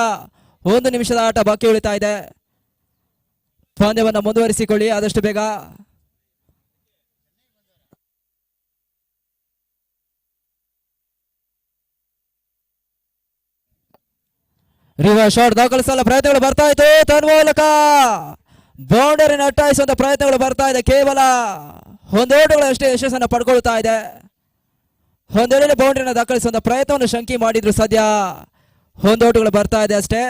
1 ನಿಮಿಷದ ಆಟ ಬಾಕಿ ಉಳಿತಾ ಇದೆ. ಪಂದ್ಯವನ್ನು ಮುಂದುವರಿಸಿಕೊಳ್ಳಿ ಆದಷ್ಟು ಬೇಗ. ರಿವರ್ಸ್ ಶಾಟ್ ದಾಖಲಿಸಲು ಪ್ರಯತ್ನಗಳು ಬರ್ತಾ ಇತ್ತು. ತನ್ಮೂಲಕ ಬೌಂಡರಿನ ಅಟ್ಟಾಯಿಸುವಂತ ಪ್ರಯತ್ನಗಳು ಬರ್ತಾ ಇದೆ. ಕೇವಲ ಒಂದೋಟಗಳು ಅಷ್ಟೇ ಯಶಸ್ಸನ್ನು ಪಡ್ಕೊಳ್ತಾ ಇದೆ. ಒಂದೆಡೆ ಬೌಂಡರಿನ ದಾಖಲಿಸುವಂತ ಪ್ರಯತ್ನವನ್ನು ಶಂಕಿ ಮಾಡಿದ್ರು. ಸದ್ಯ ಒಂದೋಟಗಳು ಬರ್ತಾ ಇದೆ ಅಷ್ಟೇ.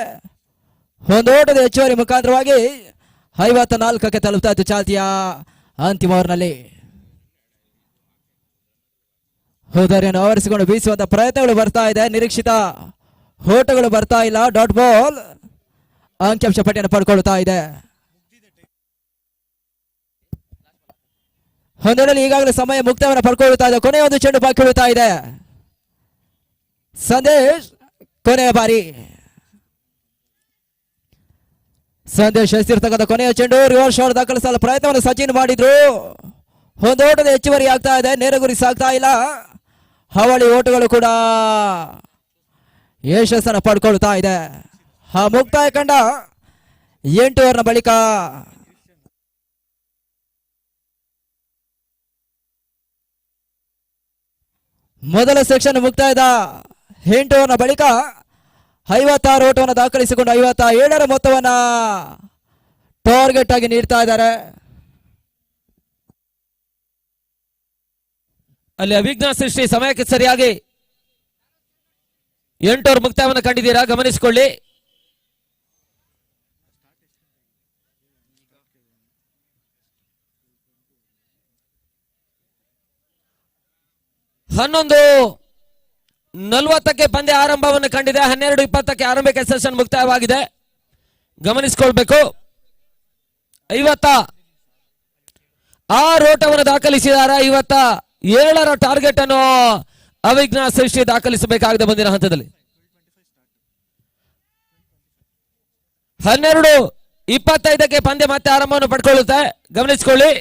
ಒಂದೋಟದ ಹೆಚ್ಚುವರಿ ಮುಖಾಂತರವಾಗಿ 54ಕ್ಕೆ ತಲುಪ್ತಾ ಇತ್ತು ಚಾಲ್ತಿಯ ಅಂತಿಮ ಓವರ್ನಲ್ಲಿ. ಹೋದರಿಯನ್ನು ಆವರಿಸಿಕೊಂಡು ಬೀಸುವಂತ ಪ್ರಯತ್ನಗಳು ಬರ್ತಾ ಇದೆ. ನಿರೀಕ್ಷಿತ ಓಟಗಳು ಬರ್ತಾ ಇಲ್ಲ. ಡಾಟ್ ಬಾಲ್ ಅಂಕಿಅಂಶ ಪಟ್ಟಿಯನ್ನು ಪಡ್ಕೊಳ್ತಾ ಇದೆ. ಒಂದೆಡೆಯಲ್ಲಿ ಈಗಾಗಲೇ ಸಮಯ ಮುಕ್ತಾಯವನ್ನು ಪಡ್ಕೊಳ್ತಾ ಇದೆ. ಕೊನೆಯ ಒಂದು ಚೆಂಡು ಬಾಕಿ ಉಳಿತಾ ಇದೆ. ಸಂದೇಶ್ ಕೊನೆಯ ಬಾರಿ ಸಂದೇಶ್ ಎಸ್ತಿರ್ತಕ್ಕಂಥ ಕೊನೆಯ ಚೆಂಡು. ರಿವರ್ಸ್ ಶಾಟ್ ದಾಖಲಿಸಲು ಪ್ರಯತ್ನವನ್ನು ಸಚಿನ್ ಮಾಡಿದ್ರು. ಒಂದು ಓಟದ ಹೆಚ್ಚುವರಿ ಆಗ್ತಾ ಇದೆ. ನೇರ ಗುರಿ ಸಾಗ್ತಾ ಇಲ್ಲ. ಹಾವಳಿ ಓಟಗಳು ಕೂಡ ಯಶಸ್ಸನ್ನು ಪಡ್ಕೊಳ್ತಾ ಇದೆ. ಮುಕ್ತಾಯ ಕಂಡ 8 ಓವರ್ನ ಬಳಿಕ ಮೊದಲ ಸೆಕ್ಷನ್ ಮುಕ್ತಾಯದ 8 ಓವರ್ನ ಬಳಿಕ 56 ಓಟವನ್ನು ದಾಖಲಿಸಿಕೊಂಡು 57ರ ಮೊತ್ತವನ್ನ ಟಾರ್ಗೆಟ್ ಆಗಿ ನೀಡ್ತಾ ಇದ್ದಾರೆ. ಅಲ್ಲಿ ಅವಿಘ್ನ ಸೃಷ್ಟಿ ಸಮಯಕ್ಕೆ ಸರಿಯಾಗಿ 8 ಓವರ್ ಮುಕ್ತಾಯವನ್ನು ಕಂಡಿದ್ದೀರಾ, ಗಮನಿಸಿಕೊಳ್ಳಿ. ಹನ್ನೊಂದು 40ಕ್ಕೆ ಪಂದ್ಯ ಆರಂಭವನ್ನು ಕಂಡಿದೆ. 12:20ಕ್ಕೆ ಆರಂಭಿಕ ಸೆಷನ್ ಮುಕ್ತಾಯವಾಗಿದೆ, ಗಮನಿಸಿಕೊಳ್ಬೇಕು. 56 ಓಟವನ್ನು ದಾಖಲಿಸಿದ್ದಾರೆ. 57ರ ಟಾರ್ಗೆಟ್ ಅನ್ನು ಅವಿಘ್ನ ಸೃಷ್ಟಿ ದಾಖಲಿಸಬೇಕಾಗಿದೆ ಮುಂದಿನ ಹಂತದಲ್ಲಿ. 12:25ಕ್ಕೆ ಪಂದ್ಯ ಮತ್ತೆ ಆರಂಭವನ್ನು ಪಡ್ಕೊಳ್ಳುತ್ತೆ, ಗಮನಿಸಿಕೊಳ್ಳಿ.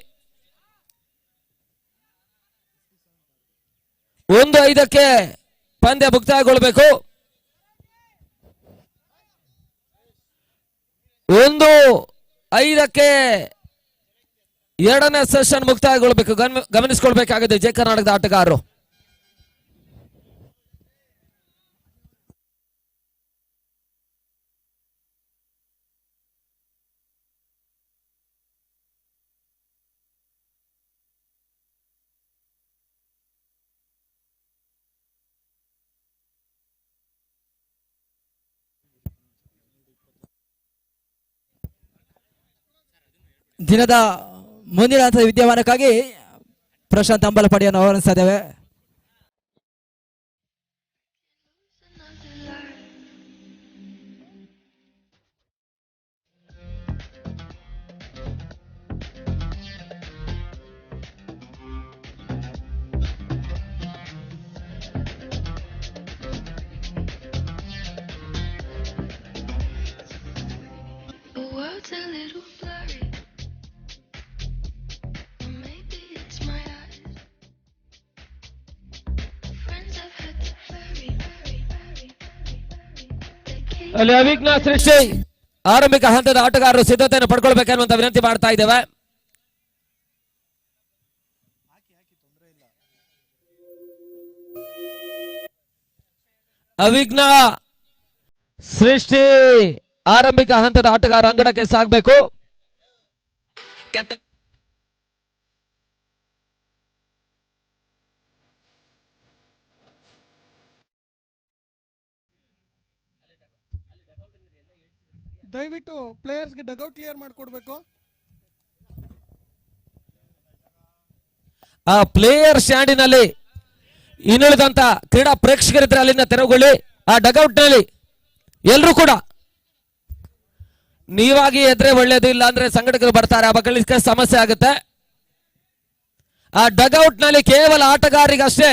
1:05ಕ್ಕೆ ಪಂದ್ಯ ಮುಕ್ತಾಯಗೊಳ್ಳಬೇಕು. 1:05ಕ್ಕೆ ಎರಡನೇ ಸೆಷನ್ ಮುಕ್ತಾಯಗೊಳ್ಳಬೇಕು, ಗಮನಿಸಿಕೊಳ್ಬೇಕಾಗಿದೆ ಜಯ ಕರ್ನಾಟಕದ ಆಟಗಾರರು. ದಿನದ ಮುಂದಿನ ಹಂತದ ವಿದ್ಯಮಾನಕ್ಕಾಗಿ ಪ್ರಶಾಂತ್ ಅಂಬಲಪಡಿಯನ್ನು ಆಹ್ವಾನಿಸ್ತಾ ಇದ್ದೇವೆ. ಅಲ್ಲಿ ಅವಿಘ್ನ ಸೃಷ್ಟಿ ಆರಂಭಿಕ ಹಂತದ ಆಟಗಾರರು ಸಿದ್ಧತೆಯನ್ನು ಪಡ್ಕೊಳ್ಬೇಕನ್ನುವಂತ ವಿನಂತಿ ಮಾಡ್ತಾ ಇದ್ದೇವೆ. ಅವಿಘ್ನ ಸೃಷ್ಟಿ ಆರಂಭಿಕ ಹಂತದ ಆಟಗಾರ ಅಂಗಣಕ್ಕೆ ಸಾಗಬೇಕು. ದಯವಿಟ್ಟು ಪ್ಲೇಯರ್ಸ್ಗೆ ಡಗೌಟ್ ಕ್ಲಿಯರ್ ಮಾಡಿಕೊಡ್ಬೇಕು. ಆ ಪ್ಲೇಯರ್ ಸ್ಟ್ಯಾಂಡಿನಲ್ಲಿ ಇನ್ನುಳಿದಂತ ಕ್ರೀಡಾ ಪ್ರೇಕ್ಷಕರಿದ್ರೆ ಅಲ್ಲಿಂದ ತೆರವುಗೊಳ್ಳಿ. ಆ ಡಗೌಟ್ ನಲ್ಲಿ ಎಲ್ಲರೂ ಕೂಡ ನೀವಾಗಿ ಎದ್ರೆ ಒಳ್ಳೇದು, ಇಲ್ಲ ಅಂದ್ರೆ ಸಂಘಟಕರು ಬರ್ತಾರೆ, ಆ ಬಗ್ಗೆ ಸಮಸ್ಯೆ ಆಗುತ್ತೆ. ಆ ಡಗೌಟ್ ನಲ್ಲಿ ಕೇವಲ ಆಟಗಾರರಿಗಷ್ಟೇ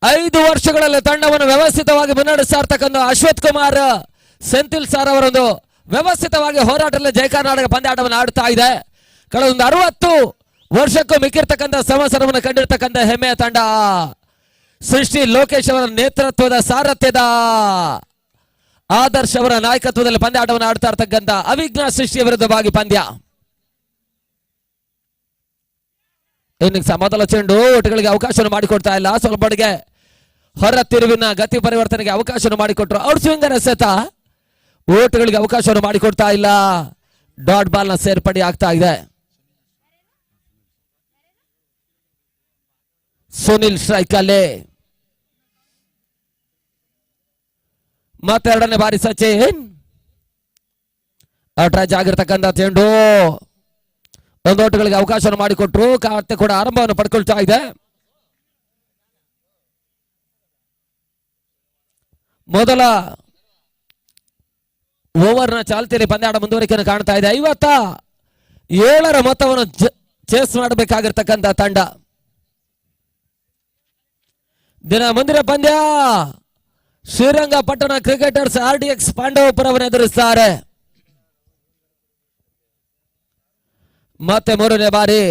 ಐದು ವರ್ಷಗಳಲ್ಲಿ ತಂಡವನ್ನು ವ್ಯವಸ್ಥಿತವಾಗಿ ಮುನ್ನಡೆಸ್ತಾ ಇರ್ತಕ್ಕಂಥ ಅಶ್ವಥ್ ಕುಮಾರ್ ಸೆಂಥಿಲ್ ಸರ್ ಅವರೊಂದು ವ್ಯವಸ್ಥಿತವಾಗಿ ಹೋರಾಟದಲ್ಲಿ ಜಯ ಕರ್ನಾಟಕ ಪಂದ್ಯಾಟವನ್ನು ಆಡ್ತಾ ಇದೆ. ಕಳೆದೊಂದು 60 ವರ್ಷಕ್ಕೂ ಮಿಕ್ಕಿರ್ತಕ್ಕಂಥ ಸಂವತ್ಸರವನ್ನು ಕಂಡಿರ್ತಕ್ಕಂಥ ಹೆಮ್ಮೆಯ ತಂಡ ಸೃಷ್ಟಿ ಲೋಕೇಶ್ ಅವರ ನೇತೃತ್ವದ ಸಾರಥ್ಯದ ಆದರ್ಶ್ ಅವರ ನಾಯಕತ್ವದಲ್ಲಿ ಪಂದ್ಯಾಟವನ್ನು ಆಡ್ತಾ ಇರ್ತಕ್ಕಂಥ ಅವಿಘ್ನ ಸೃಷ್ಟಿಯ ವಿರುದ್ಧವಾಗಿ ಪಂದ್ಯ. ಇನ್ನಿಂಗ್ಸ್ ಮೊದಲ ಚೆಂಡು ಒಟ್ಟುಗಳಿಗೆ ಅವಕಾಶವನ್ನು ಮಾಡಿಕೊಡ್ತಾ ಇಲ್ಲ. ಸ್ವಲ್ಪಡಿಗೆ ಹೊರ ತಿರುವಿನ ಗತಿ ಪರಿವರ್ತನೆಗೆ ಅವಕಾಶವನ್ನು ಮಾಡಿಕೊಟ್ರು. ಔಟ್ ಸ್ವಿಂಗರ್ ಎಸೆತ ಓಟುಗಳಿಗೆ ಅವಕಾಶವನ್ನು ಮಾಡಿಕೊಡ್ತಾ ಇಲ್ಲ. ಡಾಟ್ ಬಾಲ್ ನ ಸೇರ್ಪಡೆ ಆಗ್ತಾ ಇದೆ. ಸುನಿಲ್ ಸ್ಟ್ರೈಕ್ ಅಲ್ಲಿ ಮತ್ತೆ ಎರಡನೇ ಬಾರಿ ಸಚಿನ್ ಅಟ್ರಾಚ್ ಆಗಿರ್ತಕ್ಕಂಥ ಚೆಂಡು ಒಂದು ಓಟುಗಳಿಗೆ ಅವಕಾಶವನ್ನು ಮಾಡಿಕೊಟ್ರು. ಖಾತೆ ಕೂಡ ಆರಂಭವನ್ನು ಪಡ್ಕೊಳ್ತಾ ಇದೆ. ಮೊದಲ ಓವರ್ನ ಚಾಲ್ತಿಯಲ್ಲಿ ಪಂದ್ಯಾಟ ಮುಂದುವರಿಕೆಯನ್ನು ಕಾಣ್ತಾ ಇದೆ. 57 ಮೊತ್ತವನ್ನು ಚೇಸ್ ಮಾಡಬೇಕಾಗಿರ್ತಕ್ಕಂಥ ತಂಡ. ದಿನ ಮುಂದಿನ ಪಂದ್ಯ ಶ್ರೀರಂಗಪಟ್ಟಣ ಕ್ರಿಕೆಟರ್ಸ್ RDX ಪಾಂಡವಪುರವನ್ನು ಎದುರಿಸುತ್ತಾರೆ. ಮತ್ತೆ ಮೂರನೇ ಬಾರಿ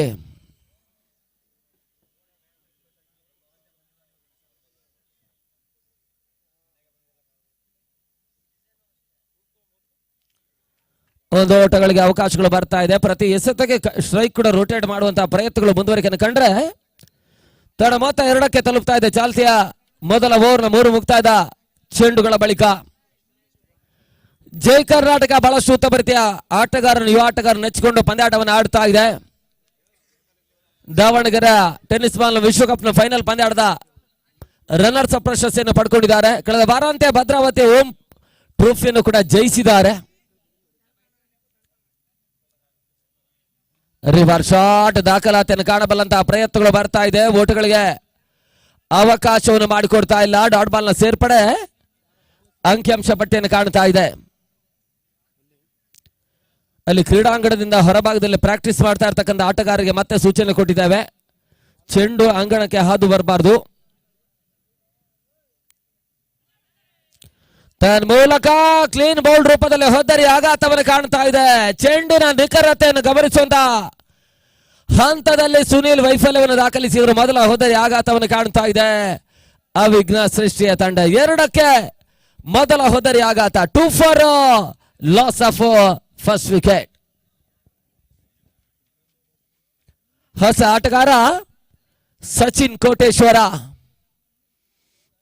ಒಂದು ಓಟಗಳಿಗೆ ಅವಕಾಶಗಳು ಬರ್ತಾ ಇದೆ. ಪ್ರತಿ ಎಸೆತಕ್ಕೆ ಸ್ಟ್ರೈಕ್ ಕೂಡ ರೋಟೇಟ್ ಮಾಡುವಂತಹ ಪ್ರಯತ್ನಗಳು ಮುಂದುವರಿಕೆಯನ್ನು ಕಂಡ್ರೆ ತಡ ಮೊತ್ತ 2ಕ್ಕೆ ತಲುಪ್ತಾ ಇದೆ. ಚಾಲ್ತಿಯ ಮೊದಲ ಓವರ್ನ 3 ಮುಕ್ತಾಯದ ಚೆಂಡುಗಳ ಬಳಿಕ ಜೈ ಕರ್ನಾಟಕ ಬಹಳಷ್ಟು ಉತ್ತಮ ರೀತಿಯ ಆಟಗಾರನು ಯುವ ಆಟಗಾರನು ನೆಚ್ಚಿಕೊಂಡು ಪಂದ್ಯಾಟವನ್ನು ಆಡ್ತಾ ಇದೆ. ದಾವಣಗೆರೆ ಟೆನ್ನಿಸ್ ಬಾಲ್ ವಿಶ್ವಕಪ್ನ ಫೈನಲ್ ಪಂದ್ಯಾಟದ ರನ್ನರ್ಸ್ ಅಪ್ ಪ್ರಶಸ್ತಿಯನ್ನು ಪಡ್ಕೊಂಡಿದ್ದಾರೆ. ಕಳೆದ ವಾರಾಂತ್ಯ ಭದ್ರಾವತಿ ಓಂ ಟ್ರೋಫಿಯನ್ನು ಕೂಡ ಜಯಿಸಿದ್ದಾರೆ. ರಿವರ್ಸ್ ಶಾಟ್ ದಾಖಲಾತಿಯನ್ನು ಕಾಣಬಲ್ಲಂತಹ ಪ್ರಯತ್ನಗಳು ಬರ್ತಾ ಇದೆ. ಓಟುಗಳಿಗೆ ಅವಕಾಶವನ್ನು ಮಾಡಿಕೊಡ್ತಾ ಇಲ್ಲ. ಡಾಟ್ ಬಾಲ್ ನ ಸೇರ್ಪಡೆ ಅಂಕಿಅಂಶ ಪಟ್ಟಿಯನ್ನು ಕಾಣ್ತಾ ಇದೆ. ಅಲ್ಲಿ ಕ್ರೀಡಾಂಗಣದಿಂದ ಹೊರಭಾಗದಲ್ಲಿ ಪ್ರಾಕ್ಟೀಸ್ ಮಾಡ್ತಾ ಇರ್ತಕ್ಕಂಥ ಆಟಗಾರರಿಗೆ ಮತ್ತೆ ಸೂಚನೆ ಕೊಟ್ಟಿದ್ದೇವೆ. ಚೆಂಡು ಅಂಗಣಕ್ಕೆ ಹಾದು ಬರಬಾರ್ದು. ತನ್ನ ಮೂಲಕ ಕ್ಲೀನ್ ಬೌಲ್ ರೂಪದಲ್ಲಿ ಹೊದ್ದರಿ ಆಘಾತವನ್ನು ಕಾಣ್ತಾ ಇದೆ. ಚೆಂಡಿನ ನಿಖರತೆಯನ್ನು ಗಮನಿಸುವಂತ ಹಂತದಲ್ಲಿ ಸುನೀಲ್ ವೈಫಲ್ಯವನ್ನು ದಾಖಲಿಸಿದರು. ಮೊದಲ ಹೊದ್ದರಿ ಆಘಾತವನ್ನು ಕಾಣ್ತಾ ಇದೆ ಅವಿಘ್ನ ಸೃಷ್ಟಿಯ ತಂಡ. 2ಕ್ಕೆ ಮೊದಲ ಹೊದ್ದರಿ ಆಘಾತ. 2 for loss of first wicket. ಹೊಸ ಆಟಗಾರ ಸಚಿನ್ ಕೋಟೇಶ್ವರ,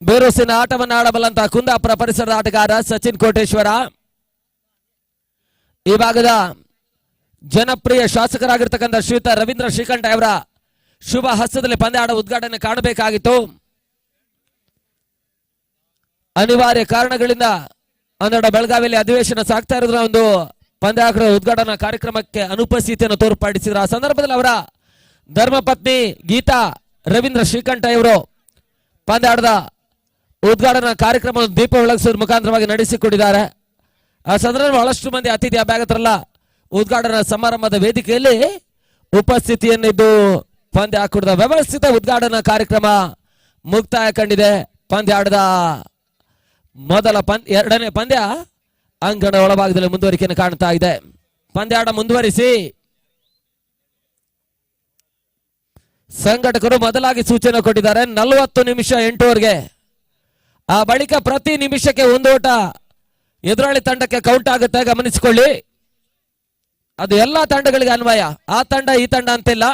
ಬೇರೋಸಿನ ಆಟವನ್ನು ಆಡಬಲ್ಲಂತ ಕುಂದಾಪುರ ಪರಿಸರದ ಆಟಗಾರ ಸಚಿನ್ ಕೋಟೇಶ್ವರ ಈ ಭಾಗದ ಜನಪ್ರಿಯ ಶಾಸಕರಾಗಿರ್ತಕ್ಕಂಥ ಶ್ರೀಯುತ ರವೀಂದ್ರ ಶ್ರೀಕಂಠ ಅವರ ಶುಭ ಹಸ್ತದಲ್ಲಿ ಪಂದ್ಯಾಟ ಉದ್ಘಾಟನೆ ಕಾಣಬೇಕಾಗಿತ್ತು. ಅನಿವಾರ್ಯ ಕಾರಣಗಳಿಂದ ಅಂದಡ ಬೆಳಗಾವಿಯಲ್ಲಿ ಅಧಿವೇಶನ ಸಾಗ್ತಾ ಇರೋದ್ರ ಒಂದು ಪಂದ್ಯಾಟ ಉದ್ಘಾಟನಾ ಕಾರ್ಯಕ್ರಮಕ್ಕೆ ಅನುಪಸ್ಥಿತಿಯನ್ನು ತೋರ್ಪಡಿಸಿದ್ರು. ಆ ಸಂದರ್ಭದಲ್ಲಿ ಅವರ ಧರ್ಮಪತ್ನಿ ಗೀತಾ ರವೀಂದ್ರ ಶ್ರೀಕಂಠ ಇವರು ಪಂದ್ಯಾಟದ ಉದ್ಘಾಟನಾ ಕಾರ್ಯಕ್ರಮವನ್ನು ದೀಪ ಬೆಳಗಿಸುವ ಮುಖಾಂತರವಾಗಿ ನಡೆಸಿಕೊಟ್ಟಿದ್ದಾರೆ. ಆ ಸಂದರ್ಭದಲ್ಲಿ ಬಹಳಷ್ಟು ಮಂದಿ ಅತಿಥಿ ಅಭ್ಯಾಗತರಲ್ಲ ಉದ್ಘಾಟನಾ ಸಮಾರಂಭದ ವೇದಿಕೆಯಲ್ಲಿ ಉಪಸ್ಥಿತಿಯನ್ನಿದ್ದು ಪಂದ್ಯಾಟದ ವ್ಯವಸ್ಥಿತ ಉದ್ಘಾಟನಾ ಕಾರ್ಯಕ್ರಮ ಮುಕ್ತಾಯ ಕಂಡಿದೆ. ಪಂದ್ಯಾಟದ ಮೊದಲ 2ನೇ ಪಂದ್ಯ ಅಂಗಣ ಒಳಭಾಗದಲ್ಲಿ ಮುಂದುವರಿಕೆಯನ್ನು ಕಾಣ್ತಾ ಇದೆ. ಪಂದ್ಯಾಟ ಮುಂದುವರಿಸಿ ಸಂಘಟಕರು ಮೊದಲಾಗಿ ಸೂಚನೆ ಕೊಟ್ಟಿದ್ದಾರೆ 40 ನಿಮಿಷ 8 ಓವರ್ಗೆ. ಆ ಬಳಿಕ ಪ್ರತಿ ನಿಮಿಷಕ್ಕೆ 1 ಓಟ ಎದುರಾಳಿ ತಂಡಕ್ಕೆ ಕೌಂಟ್ ಆಗುತ್ತೆ, ಗಮನಿಸಿಕೊಳ್ಳಿ. ಅದು ಎಲ್ಲಾ ತಂಡಗಳಿಗೆ ಅನ್ವಯ, ಆ ತಂಡ ಈ ತಂಡ ಅಂತಿಲ್ಲ.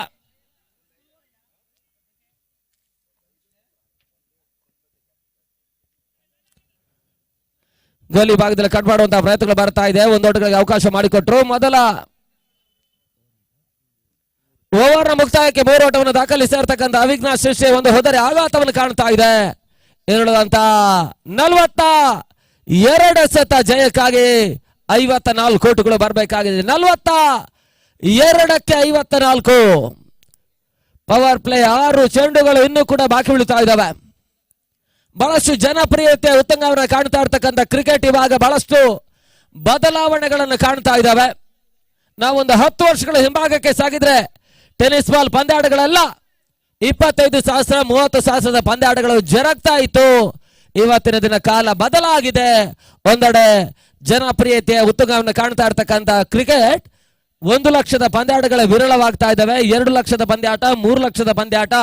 ಗೋಲಿ ಭಾಗದಲ್ಲಿ ಕಟ್ ಮಾಡುವಂತಹ ಪ್ರಯತ್ನಗಳು ಬರ್ತಾ ಇದೆ. 1 ಓಟಗಳಿಗೆ ಅವಕಾಶ ಮಾಡಿಕೊಟ್ರು. ಮೊದಲ ಓವರ್ನ ಮುಕ್ತಾಯಕ್ಕೆ 3 ಓಟವನ್ನು ದಾಖಲಿಸ್ತಾ ಇರತಕ್ಕಂಥ ಅವಿಘ್ನ ಸೃಷ್ಟಿ ಒಂದು ಹೋದರೆ ಆಘಾತವನ್ನು ಕಾಣ್ತಾ ಇದೆ. ಹೇಳುವಂತ 42 ಸತ ಜಯಕ್ಕಾಗಿ 54 ಓಟಗಳು ಬರಬೇಕಾಗಿದೆ. 42ಕ್ಕೆ 54. ಪವರ್ ಪ್ಲೇ 6 ಚೆಂಡುಗಳು ಇನ್ನೂ ಕೂಡ ಬಾಕಿ ಉಳಿತಾ ಇದ್ದಾವೆ. ಬಹಳಷ್ಟು ಜನಪ್ರಿಯತೆ ಉತ್ತಂಗವನ್ನು ಕಾಣ್ತಾ ಇರ್ತಕ್ಕಂಥ ಕ್ರಿಕೆಟ್ ಇವಾಗ ಬಹಳಷ್ಟು ಬದಲಾವಣೆಗಳನ್ನು ಕಾಣ್ತಾ ಇದ್ದಾವೆ. ನಾವೊಂದು 10 ವರ್ಷಗಳ ಹಿಂಭಾಗಕ್ಕೆ ಸಾಗಿದ್ರೆ ಟೆನಿಸ್ ಬಾಲ್ ಪಂದ್ಯಾಟಗಳೆಲ್ಲ 25,000 30,000 ಪಂದ್ಯಾಟಗಳು ಜರುಗ್ತಾ ಇತ್ತು. ಇವತ್ತಿನ ದಿನ ಕಾಲ ಬದಲಾಗಿದೆ. ಒಂದೆಡೆ ಜನಪ್ರಿಯತೆಯ ಉತ್ತುಂಗವನ್ನು ಕಾಣ್ತಾ ಇರ್ತಕ್ಕಂಥ ಕ್ರಿಕೆಟ್ 1 ಲಕ್ಷದ ಪಂದ್ಯಾಟಗಳ ವಿರಳವಾಗ್ತಾ ಇದ್ದಾವೆ. 2 ಲಕ್ಷದ ಪಂದ್ಯಾಟ, 3 ಲಕ್ಷದ ಪಂದ್ಯಾಟ,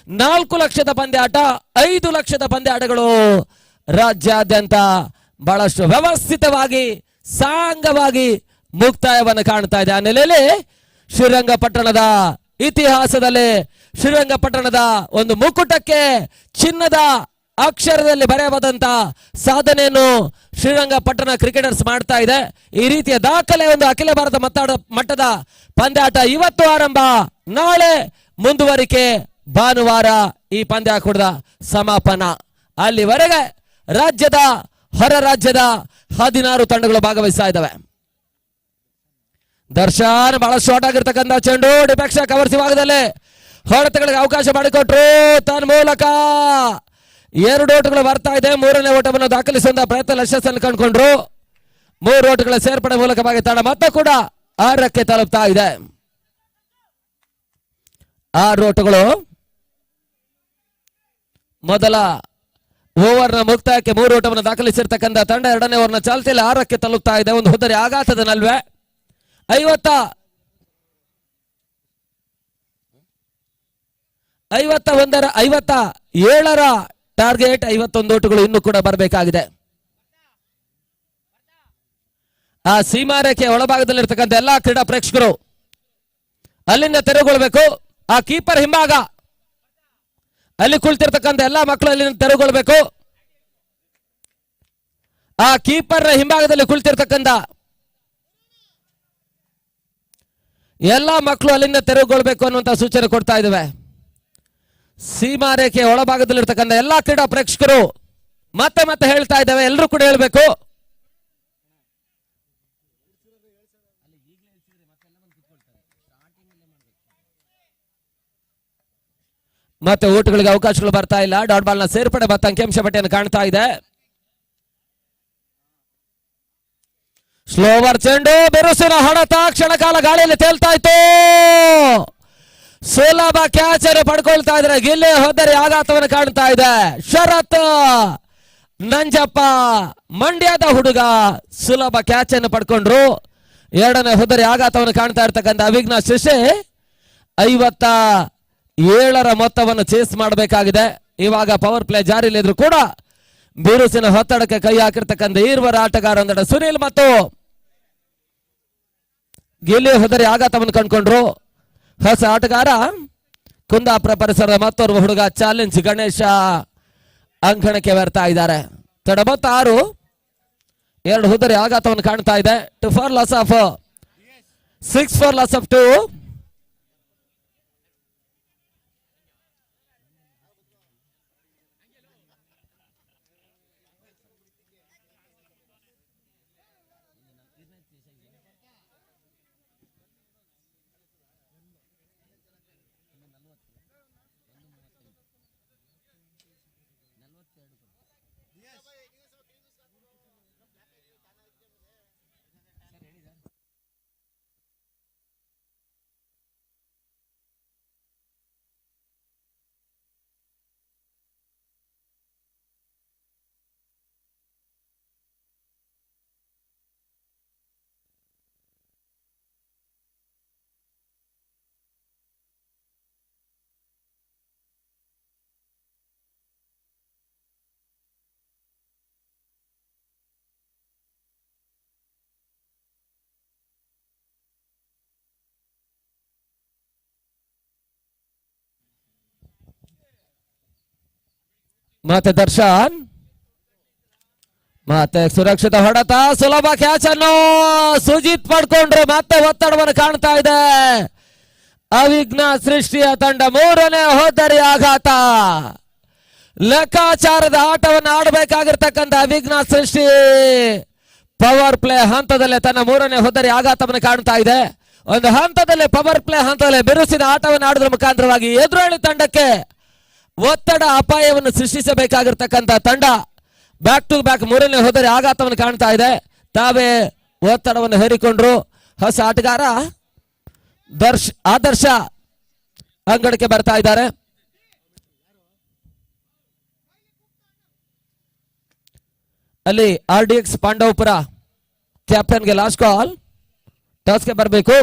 4 ಲಕ್ಷದ ಪಂದ್ಯಾಟ, 5 ಲಕ್ಷದ ಪಂದ್ಯಾಟಗಳು ರಾಜ್ಯಾದ್ಯಂತ ಬಹಳಷ್ಟು ವ್ಯವಸ್ಥಿತವಾಗಿ ಸಾಂಗವಾಗಿ ಮುಕ್ತಾಯವನ್ನು ಕಾಣ್ತಾ ಇದೆ. ಆ ನೆಲೆಯಲ್ಲಿ ಶ್ರೀರಂಗಪಟ್ಟಣದ ಇತಿಹಾಸದಲ್ಲಿ ಶ್ರೀರಂಗಪಟ್ಟಣದ ಒಂದು ಮುಕುಟಕ್ಕೆ ಚಿನ್ನದ ಅಕ್ಷರದಲ್ಲಿ ಬರೆಯಬಹುದಂತ ಸಾಧನೆಯನ್ನು ಶ್ರೀರಂಗಪಟ್ಟಣ ಕ್ರಿಕೆಟರ್ಸ್ ಮಾಡ್ತಾ ಇದೆ. ಈ ರೀತಿಯ ದಾಖಲೆ ಒಂದು ಅಖಿಲ ಭಾರತ ಮಟ್ಟದ ಪಂದ್ಯಾಟ ಇವತ್ತು ಆರಂಭ, ನಾಳೆ ಮುಂದುವರಿಕೆ, ಭಾನುವಾರ ಈ ಪಂದ್ಯಾಟದ ಸಮಾಪನ. ಅಲ್ಲಿವರೆಗೆ ರಾಜ್ಯದ ಹೊರ ರಾಜ್ಯದ 16 ತಂಡಗಳು ಭಾಗವಹಿಸ್ತಾ ಇದ್ದಾವೆ. ದರ್ಶನ್ ಬಹಳ ಶಾರ್ಟ್ ಆಗಿರ್ತಕ್ಕಂಥ ಚೆಂಡು ಡಿಫೆಕ್ಷ ಕವರ್ಸಿ ಭಾಗದಲ್ಲಿ ಹೊಡೆತಗಳಿಗೆ ಅವಕಾಶ ಮಾಡಿಕೊಟ್ರು. ತನ್ನ ಮೂಲಕ 2 ಓಟಗಳು ಬರ್ತಾ ಇದೆ. 3ನೇ ಓಟವನ್ನು ದಾಖಲಿಸುವಂತಹ ಪ್ರಯತ್ನ ಯಶಸ್ಸನ್ನು ಕಂಡುಕೊಂಡ್ರು. 3 ಓಟಗಳ ಸೇರ್ಪಡೆ ಮೂಲಕವಾಗಿ ತಂಡ ಮತ್ತೆ ಕೂಡ 6ಕ್ಕೆ ತಲುಪ್ತಾ ಇದೆ. 6 ಓಟಗಳು ಮೊದಲ ಓವರ್ನ ಮುಕ್ತಾಯಕ್ಕೆ 3 ಓಟವನ್ನು ದಾಖಲಿಸಿರ್ತಕ್ಕಂಥ ತಂಡ 2ನೇ ಓವರ್ನ ಚಾಲ್ತಿಯಲ್ಲಿ 6ಕ್ಕೆ ತಲುಪ್ತಾ ಇದೆ. ಒಂದು ಹೊತ್ತರೆ ಆಘಾತದ ನಲ್ವೆ 57ರ ಟಾರ್ಗೆಟ್ 51 ಓಟಗಳು ಇನ್ನೂ ಕೂಡ ಬರಬೇಕಾಗಿದೆ. ಆ ಸೀಮಾರೇಖೆ ಒಳಭಾಗದಲ್ಲಿರ್ತಕ್ಕಂಥ ಎಲ್ಲಾ ಕ್ರೀಡಾ ಪ್ರೇಕ್ಷಕರು ಅಲ್ಲಿಂದ ತೆರವುಗೊಳ್ಬೇಕು. ಆ ಕೀಪರ್ ಹಿಂಭಾಗ ಅಲ್ಲಿ ಕುಳಿತಿರ್ತಕ್ಕಂಥ ಎಲ್ಲಾ ಮಕ್ಕಳು ಅಲ್ಲಿಂದ ತೆರವುಗೊಳ್ಬೇಕು. ಆ ಕೀಪರ್ ಹಿಂಭಾಗದಲ್ಲಿ ಕುಳಿತಿರ್ತಕ್ಕಂಥ ಎಲ್ಲಾ ಮಕ್ಕಳು ಅಲ್ಲಿಂದ ತೆರವುಗೊಳ್ಬೇಕು ಅನ್ನುವಂತ ಸೂಚನೆ ಕೊಡ್ತಾ ಇದ್ದೇವೆ. ಸೀಮಾರೇಖೆ ಒಳಭಾಗದಲ್ಲಿರ್ತಕ್ಕಂಥ ಎಲ್ಲಾ ಕ್ರೀಡಾ ಪ್ರೇಕ್ಷಕರು ಮತ್ತೆ ಹೇಳ್ತಾ ಇದ್ದೇವೆ, ಎಲ್ಲರೂ ಕೂಡ ಹೇಳ್ಬೇಕು. ಮತ್ತೆ ಓಟುಗಳಿಗೆ ಅವಕಾಶಗಳು ಬರ್ತಾ ಇಲ್ಲ. ಡಾಟ್ ಬಾಲ್ ನ ಸೇರ್ಪಡೆ ಮತ್ತು ಅಂಕಿಅಂಶ ಪಟ್ಟಿಯನ್ನು ಕಾಣ್ತಾ ಇದೆ. ಸ್ಲೋವರ್ ಚೆಂಡು, ಬಿರುಸಿನ ಹೊಡೆತ ಕ್ಷಣಕಾಲ ಗಾಳಿಯಲ್ಲಿ ತೇಲ್ತಾ ಇತ್ತು. ಸುಲಭ ಕ್ಯಾಚ್ ಅನ್ನು ಪಡ್ಕೊಳ್ತಾ ಇದ್ರೆ ಗಿಲ್ಲಿ ಹೋದರೆ ಆಘಾತವನ್ನು ಕಾಣ್ತಾ ಇದೆ. ಶರತ್ ನಂಜಪ್ಪ ಮಂಡ್ಯದ ಹುಡುಗ ಸುಲಭ ಕ್ಯಾಚ್ ಅನ್ನು ಪಡ್ಕೊಂಡ್ರು. ಎರಡನೇ ಹುದ್ದರಿ ಆಘಾತವನ್ನು ಕಾಣ್ತಾ ಇರ್ತಕ್ಕಂಥ ಅವಿಘ್ನ ಶಿಶೆ 57ರ ಮೊತ್ತವನ್ನು ಚೇಸ್ ಮಾಡಬೇಕಾಗಿದೆ. ಇವಾಗ ಪವರ್ ಪ್ಲೇ ಜಾರಿಯಲ್ಲಿದ್ರು ಕೂಡ ಬಿರುಸಿನ ಒತ್ತಡಕ್ಕೆ ಕೈ ಹಾಕಿರ್ತಕ್ಕಂಥ ಈರ್ವರ ಆಟಗಾರ ಒಂದೆಡೆ ಸುನಿಲ್ ಮತ್ತು ಗಿಲ್ಲಿ ಹುದ್ದರಿ ಆಘಾತವನ್ನು ಕಂಡುಕೊಂಡ್ರು. ಹೊಸ ಆಟಗಾರ ಕುಂದಾಪುರ ಪರಿಸರದ ಮತ್ತೋರ್ವ ಹುಡುಗ ಚಾಲೆಂಜ್ ಗಣೇಶ ಅಂಕಣಕ್ಕೆ ಬರ್ತಾ ಇದ್ದಾರೆ. ತಡಬತ್ತ 6 2 ಹುದ್ದರಿ ಆಘಾತವನ್ನು ಕಾಣ್ತಾ ಇದೆ. 2 for loss of 6 for loss of 2. ಮತ್ತೆ ದರ್ಶನ್ ಮತ್ತೆ ಸುರಕ್ಷಿತ ಹೊಡೆತ. ಸುಲಭ ಕ್ಯಾಚ್ ಅನ್ನು ಸುಜಿತ್ ಪಡ್ಕೊಂಡ್ರೆ ಮತ್ತೆ ಒತ್ತಡವನ್ನು ಕಾಣ್ತಾ ಇದೆ ಅವಿಘ್ನ ಸೃಷ್ಟಿಯ ತಂಡ. 3ನೇ ಹೋದರಿ ಆಘಾತ. ಲೆಕ್ಕಾಚಾರದ ಆಟವನ್ನು ಆಡಬೇಕಾಗಿರ್ತಕ್ಕಂಥ ಅವಿಘ್ನ ಸೃಷ್ಟಿ ಪವರ್ ಪ್ಲೇ ಹಂತದಲ್ಲೇ ತನ್ನ 3ನೇ ಹೋದರಿ ಆಘಾತವನ್ನು ಕಾಣ್ತಾ ಇದೆ. ಒಂದು ಹಂತದಲ್ಲಿ ಪವರ್ ಪ್ಲೇ ಹಂತದಲ್ಲಿ ಬಿರುಸಿನ ಆಟವನ್ನು ಆಡುವುದರ ಮುಖಾಂತರವಾಗಿ ಎದುರಾಳಿ ತಂಡಕ್ಕೆ ಒತ್ತಡ ಅಪಾಯವನ್ನು ಸೃಷ್ಟಿಸಬೇಕಾಗಿರ್ತಕ್ಕಂಥ ತಂಡ ಬ್ಯಾಕ್ ಟು ಬ್ಯಾಕ್ 3ನೇ ಹೋದರೆ ಆಘಾತವನ್ನು ಕಾಣ್ತಾ ಇದೆ. ತಾವೇ ಒತ್ತಡವನ್ನು ಹೇರಿಕೊಂಡ್ರು. ಹೊಸ ಆಟಗಾರ ಆದರ್ಶ ಅಂಗಡಕ್ಕೆ ಬರ್ತಾ ಇದ್ದಾರೆ. ಅಲ್ಲಿ RDX ಪಾಂಡವಪುರ ಕ್ಯಾಪ್ಟನ್ಗೆ ಲಾಸ್ಟ್ ಕಾಲ್. ಟಾಸ್ಗೆ ಬರಬೇಕು.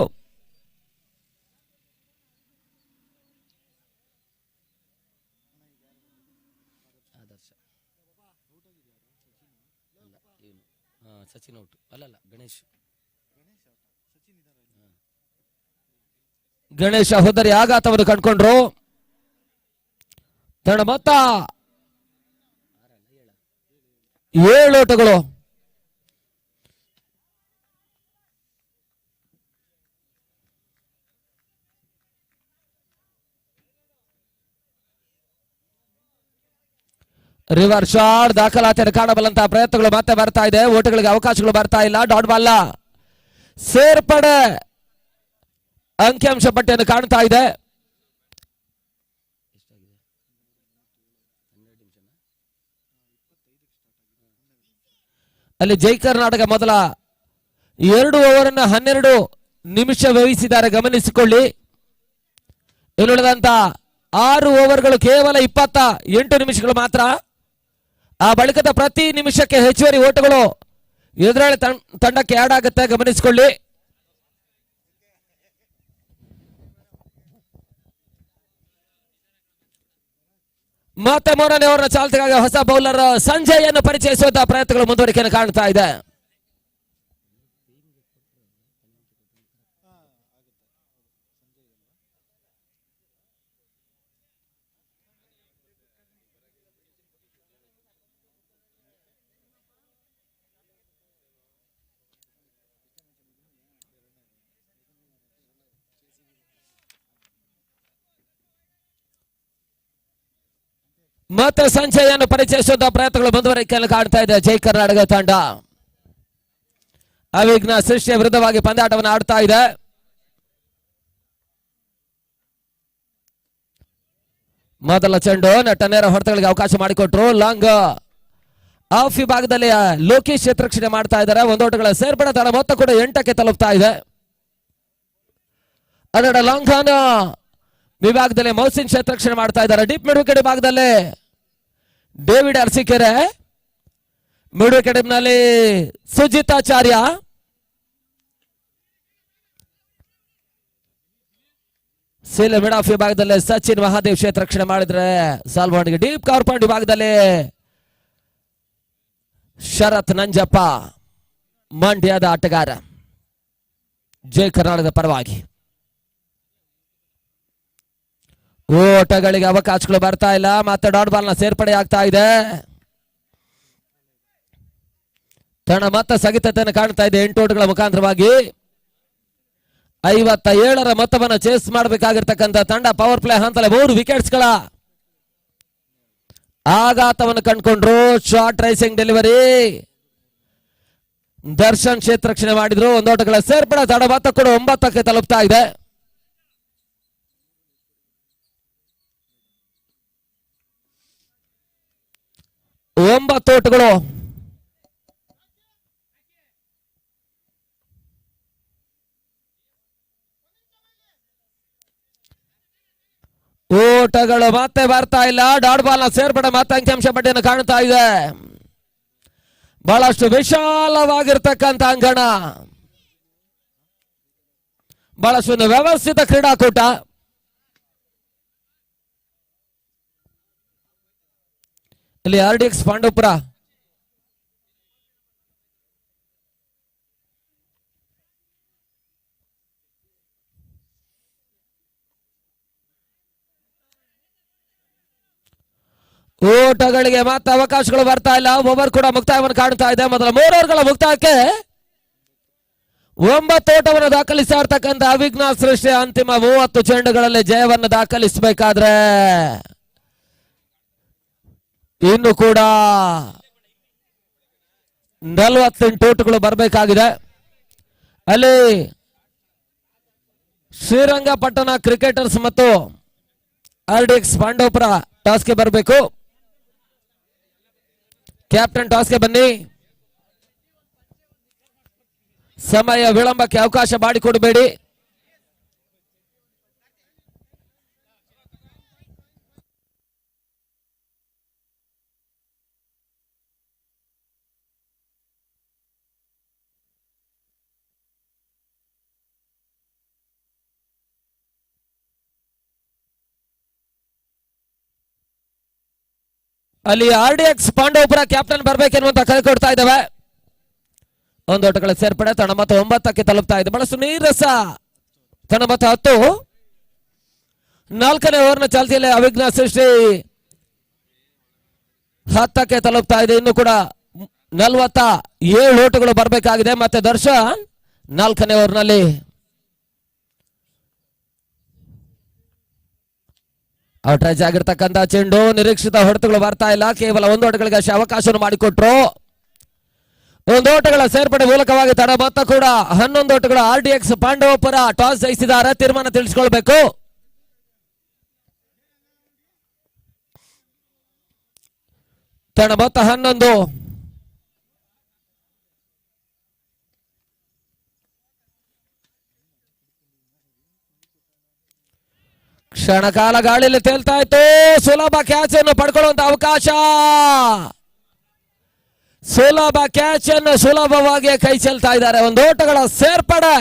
ಸಚಿನ್ ಔಟ್ ಅಲ್ಲಲ್ಲ ಗಣೇಶ ಹೋದರೆ ಆಘಾತವನ್ನು ಕಂಡುಕೊಂಡ್ರು. ತಂಡ ಮೊತ್ತ 7 ಓಟಗಳು. ರಿವರ್ ಶಾಟ್ ದಾಖಲಾತಿಯನ್ನು ಕಾಣಬಲ್ಲಂತಹ ಪ್ರಯತ್ನಗಳು ಮತ್ತೆ ಬರ್ತಾ ಇದೆ. ಓಟಗಳಿಗೆ ಅವಕಾಶಗಳು ಬರ್ತಾ ಇಲ್ಲ. ಡಾಟ್ ಬಾಲ್ ಸೇರ್ಪಡೆ ಅಂಕಿಅಂಶ ಪಟ್ಟಿಯನ್ನು ಕಾಣ್ತಾ ಇದೆ. ಅಲ್ಲಿ ಜೈ ಕರ್ನಾಟಕ ಮೊದಲ 2 ಓವರನ್ನು 12 ನಿಮಿಷ ವ್ಯಯಿಸಿದ್ದಾರೆ, ಗಮನಿಸಿಕೊಳ್ಳಿ. ಇನ್ನುಳಿದಂತ 6 ಓವರ್ಗಳು ಕೇವಲ 28 ನಿಮಿಷಗಳು ಮಾತ್ರ. ಆ ಬಳಿಕದ ಪ್ರತಿ ನಿಮಿಷಕ್ಕೆ ಹೆಚ್ಚುವರಿ ಓಟಗಳು ಎದುರಾಳಿ ತಂಡಕ್ಕೆ ಆಡ್ ಆಗುತ್ತೆ, ಗಮನಿಸಿಕೊಳ್ಳಿ. ಮತ್ತೆ 3ನೇ ಓವರ್ನ ಚಾಲ್ತಿಗಾಗಿ ಹೊಸ ಬೌಲರ್ ಸಂಜಯ್ ಅನ್ನು ಪರಿಚಯಿಸುವಂತಹ ಪ್ರಯತ್ನಗಳು ಮುಂದುವರಿಕೆಯನ್ನು ಕಾಣ್ತಾ ಇದೆ. ಮತ್ತೆ ಸಂಜಯ್ ಪರಿಚಯಿಸುವಂತಹ ಪ್ರಯತ್ನಗಳು ಮುಂದುವರಿಕೆಯನ್ನು ಕಾಣ್ತಾ ಇದೆ ಜೈ ಕರ್ನಾಟಕ ತಂಡ. ಅವಿಘ್ನ ಸೃಷ್ಟಿಯ ವಿರುದ್ಧವಾಗಿ ಪಂದ್ಯಾಟವನ್ನು ಆಡ್ತಾ ಇದೆ. ಮೊದಲ ಚೆಂಡು ನೆಟ್ಟ ನೇರ ಹೊಡೆತಗಳಿಗೆ ಅವಕಾಶ ಮಾಡಿಕೊಟ್ರು. ಲಾಂಗ್ ಆಫ್ ವಿಭಾಗದಲ್ಲಿ ಲೋಕೇಶ್ ಚಿತ್ರಕ್ಷಣೆ ಮಾಡ್ತಾ ಇದ್ದಾರೆ. 1 ಓಟಗಳ ಸೇರ್ಪಡೆ. ತಡ ಮೊತ್ತ ಕೂಡ 8ಕ್ಕೆ ತಲುಪ್ತಾ ಇದೆ. ಅದರ ಲಾಂಗ್ ಆನ್ ವಿಭಾಗದಲ್ಲಿ ಮೌಸಿನ್ ಕ್ಷೇತ್ರರಕ್ಷಣೆ ಮಾಡ್ತಾ ಇದ್ದಾರೆ. ಡೀಪ್ ಮಿಡ್ ವಿಕೆಟ್ ವಿಭಾಗದಲ್ಲಿ ಡೇವಿಡ್ ಅರಸೀಕೆರೆ, ಮಿಡ್ ವಿಕೆಟ್ ನಲ್ಲಿ ಸುಜಿತಾಚಾರ್ಯ, ಸೀಲ್ ಮಿಡ್ ಆಫ್ ವಿಭಾಗದಲ್ಲಿ ಸಚಿನ್ ಮಹಾದೇವ್ ಕ್ಷೇತ್ರರಕ್ಷಣೆ ಮಾಡಿದ್ರೆ ಸಾಲ್ವಾಂಡ್ಗೆ. ಡೀಪ್ ಕವರ್ ಪಾಯಿಂಟ್ ವಿಭಾಗದಲ್ಲಿ ಶರತ್ ನಂಜಪ್ಪ, ಮಂಡ್ಯದ ಆಟಗಾರ, ಜೈ ಕರ್ನಾಟಕದ ಪರವಾಗಿ. ಓಟಗಳಿಗೆ ಅವಕಾಶಗಳು ಬರ್ತಾ ಇಲ್ಲ. ಮತ್ತೆ ಡಾಟ್ ಬಾಲ್ ನ ಸೇರ್ಪಡೆ ಆಗ್ತಾ ಇದೆ. ತಂಡ ಮತ್ತೆ ಸ್ಥಗಿತತೆಯನ್ನು ಕಾಣ್ತಾ ಇದೆ 8 ಓಟಗಳ ಮುಖಾಂತರವಾಗಿ. 57ರ ಮೊತ್ತವನ್ನು ಚೇಸ್ ಮಾಡಬೇಕಾಗಿರ್ತಕ್ಕಂಥ ತಂಡ ಪವರ್ ಪ್ಲೇ ಹಂತದಲ್ಲಿ 3 ವಿಕೆಟ್ಸ್ಗಳ ಆಘಾತವನ್ನು ಕಂಡುಕೊಂಡ್ರು. ಶಾರ್ಟ್ ರೈಸಿಂಗ್ ಡೆಲಿವರಿ, ದರ್ಶನ್ ಕ್ಷೇತ್ರರಕ್ಷಣೆ ಮಾಡಿದ್ರು. 1 ಓಟಗಳ ಸೇರ್ಪಡೆ. ತಂಡ ಮತ್ತೆ ಕೂಡ 9ಕ್ಕೆ ತಲುಪ್ತಾ ಇದೆ. ಒಂಬತ್ತು ಓಟಗಳು. ಓಟಗಳು ಮತ್ತೆ ಬರ್ತಾ ಇಲ್ಲ. ಡಾಟ್ ಬಾಲ್ ನ ಸೇರ್ಪಡೆ ಮತ್ತೆ ಅಂಕಿಅಂಶ ಪಟ್ಟಿಯನ್ನು ಕಾಣ್ತಾ ಇದೆ. ಬಹಳಷ್ಟು ವಿಶಾಲವಾಗಿರ್ತಕ್ಕಂಥ ಅಂಗಣ, ಬಹಳಷ್ಟು ಒಂದು ವ್ಯವಸ್ಥಿತ ಕ್ರೀಡಾಕೂಟ. ಇಲ್ಲಿ RDX ಪಾಂಡವಪುರ ಓಟಗಳಿಗೆ ಮತ್ತೆ ಅವಕಾಶಗಳು ಬರ್ತಾ ಇಲ್ಲ. ಓವರ್ ಕೂಡ ಮುಕ್ತಾಯವನ್ನು ಕಾಣ್ತಾ ಇದೆ. ಮೊದಲ 3 ಓವರ್ಗಳ ಮುಕ್ತಾಯಕ್ಕೆ 9 ಓಟವನ್ನು ದಾಖಲಿಸ್ತಾ ಇರ್ತಕ್ಕಂಥ ಅವಿಘ್ನ ಸೃಷ್ಟಿ ಅಂತಿಮ 30 ಚೆಂಡುಗಳಲ್ಲಿ ಜಯವನ್ನು ದಾಖಲಿಸಬೇಕಾದ್ರೆ ಇನ್ನು ಕೂಡ 48 ಓಟಗಳು ಬರಬೇಕಾಗಿದೆ. ಅಲ್ಲಿ ಶ್ರೀರಂಗಪಟ್ಟಣ ಕ್ರಿಕೆಟರ್ಸ್ ಮತ್ತು RDX ಪಾಂಡವಪುರ ಟಾಸ್ಗೆ ಬರಬೇಕು. ಕ್ಯಾಪ್ಟನ್ ಟಾಸ್ಗೆ ಬನ್ನಿ. ಸಮಯ ವಿಳಂಬಕ್ಕೆ ಅವಕಾಶ ಮಾಡಿಕೊಡಬೇಡಿ. ಅಲ್ಲಿ RDX ಪಾಂಡವಪುರ ಕ್ಯಾಪ್ಟನ್ ಬರ್ಬೇಕೆನ್ನುವಂತ ಕರೆ ಕೊಡ್ತಾ ಇದ್ದಾವೆ. 1 ಓಟಗಳ ಸೇರ್ಪಡೆ. ತಂಡ ಮತ್ತು 9ಕ್ಕೆ ತಲುಪ್ತಾ ಇದೆ. ಬಹಳಷ್ಟು ನೀರಸ. ತಂಡ ಮತ್ತು 10. 4ನೇ ಓವರ್ನ ಚಾಲ್ತಿಯಲ್ಲಿ ಅವಿಘ್ನ ಸೃಷ್ಟಿ 10ಕ್ಕೆ ತಲುಪ್ತಾ ಇದೆ. ಇನ್ನು ಕೂಡ 47 ಓಟಗಳು ಬರಬೇಕಾಗಿದೆ. ಮತ್ತೆ ದರ್ಶನ್ 4ನೇ ಓವರ್ನಲ್ಲಿ ಔಟ್ರೇಜ್ ಆಗಿರ್ತಕ್ಕಂಥ ಚೆಂಡು. ನಿರೀಕ್ಷಿತ ಹೊಡೆತಗಳು ಬರ್ತಾ ಇಲ್ಲ. ಕೇವಲ 1 ಓಟಗಳಿಗೆ ಅವಕಾಶವನ್ನು ಮಾಡಿಕೊಟ್ರು. 1 ಓಟಗಳ ಸೇರ್ಪಡೆ ಮೂಲಕವಾಗಿ ತಡ ಮೊತ್ತ ಕೂಡ 11 ಓಟಗಳ. RDX ಪಾಂಡವಪುರ ಟಾಸ್ ಜಯಿಸಿದ್ದಾರೆ. ತೀರ್ಮಾನ ತಿಳಿಸಿಕೊಳ್ಬೇಕು. ತಡ ಮೊತ್ತ 11. ಕ್ಷಣಕಾಲ ಗಾಳಿಯಲ್ಲಿ ತೇಲ್ತಾ ಇತ್ತು. ಸುಲಭ ಕ್ಯಾಚ್ ಅನ್ನು ಪಡ್ಕೊಳ್ಳುವಂತ ಅವಕಾಶ. ಸುಲಭ ಕ್ಯಾಚ್ ಅನ್ನು ಸುಲಭವಾಗಿ ಕೈ ಚೆಲ್ತಾ ಇದ್ದಾರೆ. 1 ಓಟಗಳ ಸೇರ್ಪಡೆ.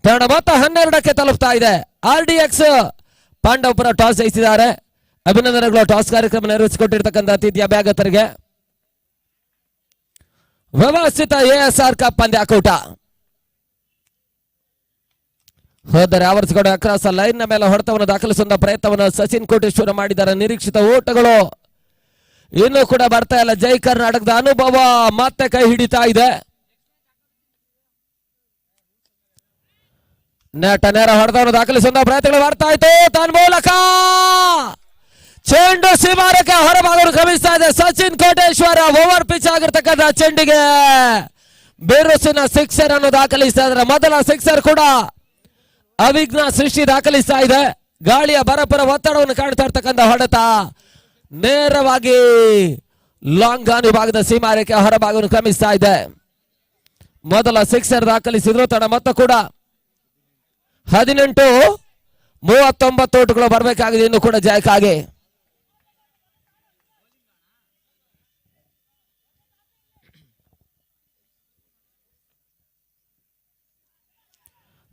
ತಂಡ ಮೊತ್ತ 12ಕ್ಕೆ ತಲುಪ್ತಾ ಇದೆ. RDX ಪಾಂಡವಪುರ ಟಾಸ್ ಜಯಿಸಿದ್ದಾರೆ. ಅಭಿನಂದನೆಗಳು ಟಾಸ್ ಕಾರ್ಯಕ್ರಮ ನೆರವೇರಿಸಿಕೊಟ್ಟಿರ್ತಕ್ಕಂಥ ಅತಿಥಿ ಅಭ್ಯಾಗತರಿಗೆ. ವ್ಯವಸ್ಥಿತ ASR ಕಪ್ ಪಂದ್ಯಾಕೂಟ. ಹೋದರೆ ಆವರಿಸಿಕೊಂಡು ಅಕ್ರಾಸ್ ಲೈನ್ ನ ಮೇಲೆ ಹೊಡೆತವನ್ನು ದಾಖಲಿಸುವ ಪ್ರಯತ್ನವನ್ನು ಸಚಿನ್ ಕೋಟೇಶ್ವರ ಮಾಡಿದ್ದಾರೆ. ನಿರೀಕ್ಷಿತ ಓಟಗಳು ಇನ್ನೂ ಕೂಡ ಬರ್ತಾ ಇಲ್ಲ. ಜೈ ಕರ್ನಾಟಕದ ಅನುಭವ ಮತ್ತೆ ಕೈ ಹಿಡಿತಾ ಇದೆ. ನೆಟ ನೇರ ಹೊಡೆತವನ್ನು ದಾಖಲಿಸುವ ಪ್ರಯತ್ನಗಳು ಬರ್ತಾ ಇತ್ತು. ತನ್ಮೂಲಕ ಚೆಂಡು ಸೀಮಾರಕ್ಕೆ ಹೊರಭಾಗವನ್ನು ಕ್ರಮಿಸ್ತಾ ಇದೆ. ಸಚಿನ್ ಕೋಟೇಶ್ವರ ಓವರ್ ಪಿಚ್ ಆಗಿರ್ತಕ್ಕಂಥ ಚೆಂಡಿಗೆ ಬಿರುಸಿನ ಸಿಕ್ಸರ್ ಅನ್ನು ದಾಖಲಿಸ್ತಾ ಇದ್ದಾರೆ. ಮೊದಲ ಸಿಕ್ಸರ್ ಕೂಡ ಅವಿಘ್ನ ಸೃಷ್ಟಿ ದಾಖಲಿಸ್ತಾ ಇದೆ. ಗಾಳಿಯ ಬರಪರ ಒತ್ತಡವನ್ನು ಕಾಣ್ತಾ ಇರ್ತಕ್ಕಂಥ ಹೊಡೆತ ನೇರವಾಗಿ ಲಾಂಗ್ ಆನ್ ವಿಭಾಗದ ಸೀಮಾರೇಖೆ ಹೊರಭಾಗವನ್ನು ಕ್ರಮಿಸ್ತಾ ಇದೆ. ಮೊದಲ ಸಿಕ್ಸರ್ ದಾಖಲಿಸಿದ್ರು. ತಡ ಮೊತ್ತ ಕೂಡ 18-39 ಓಟುಗಳು ಬರಬೇಕಾಗಿದೆ ಇನ್ನು ಕೂಡ ಜಯಕ್ಕಾಗಿ.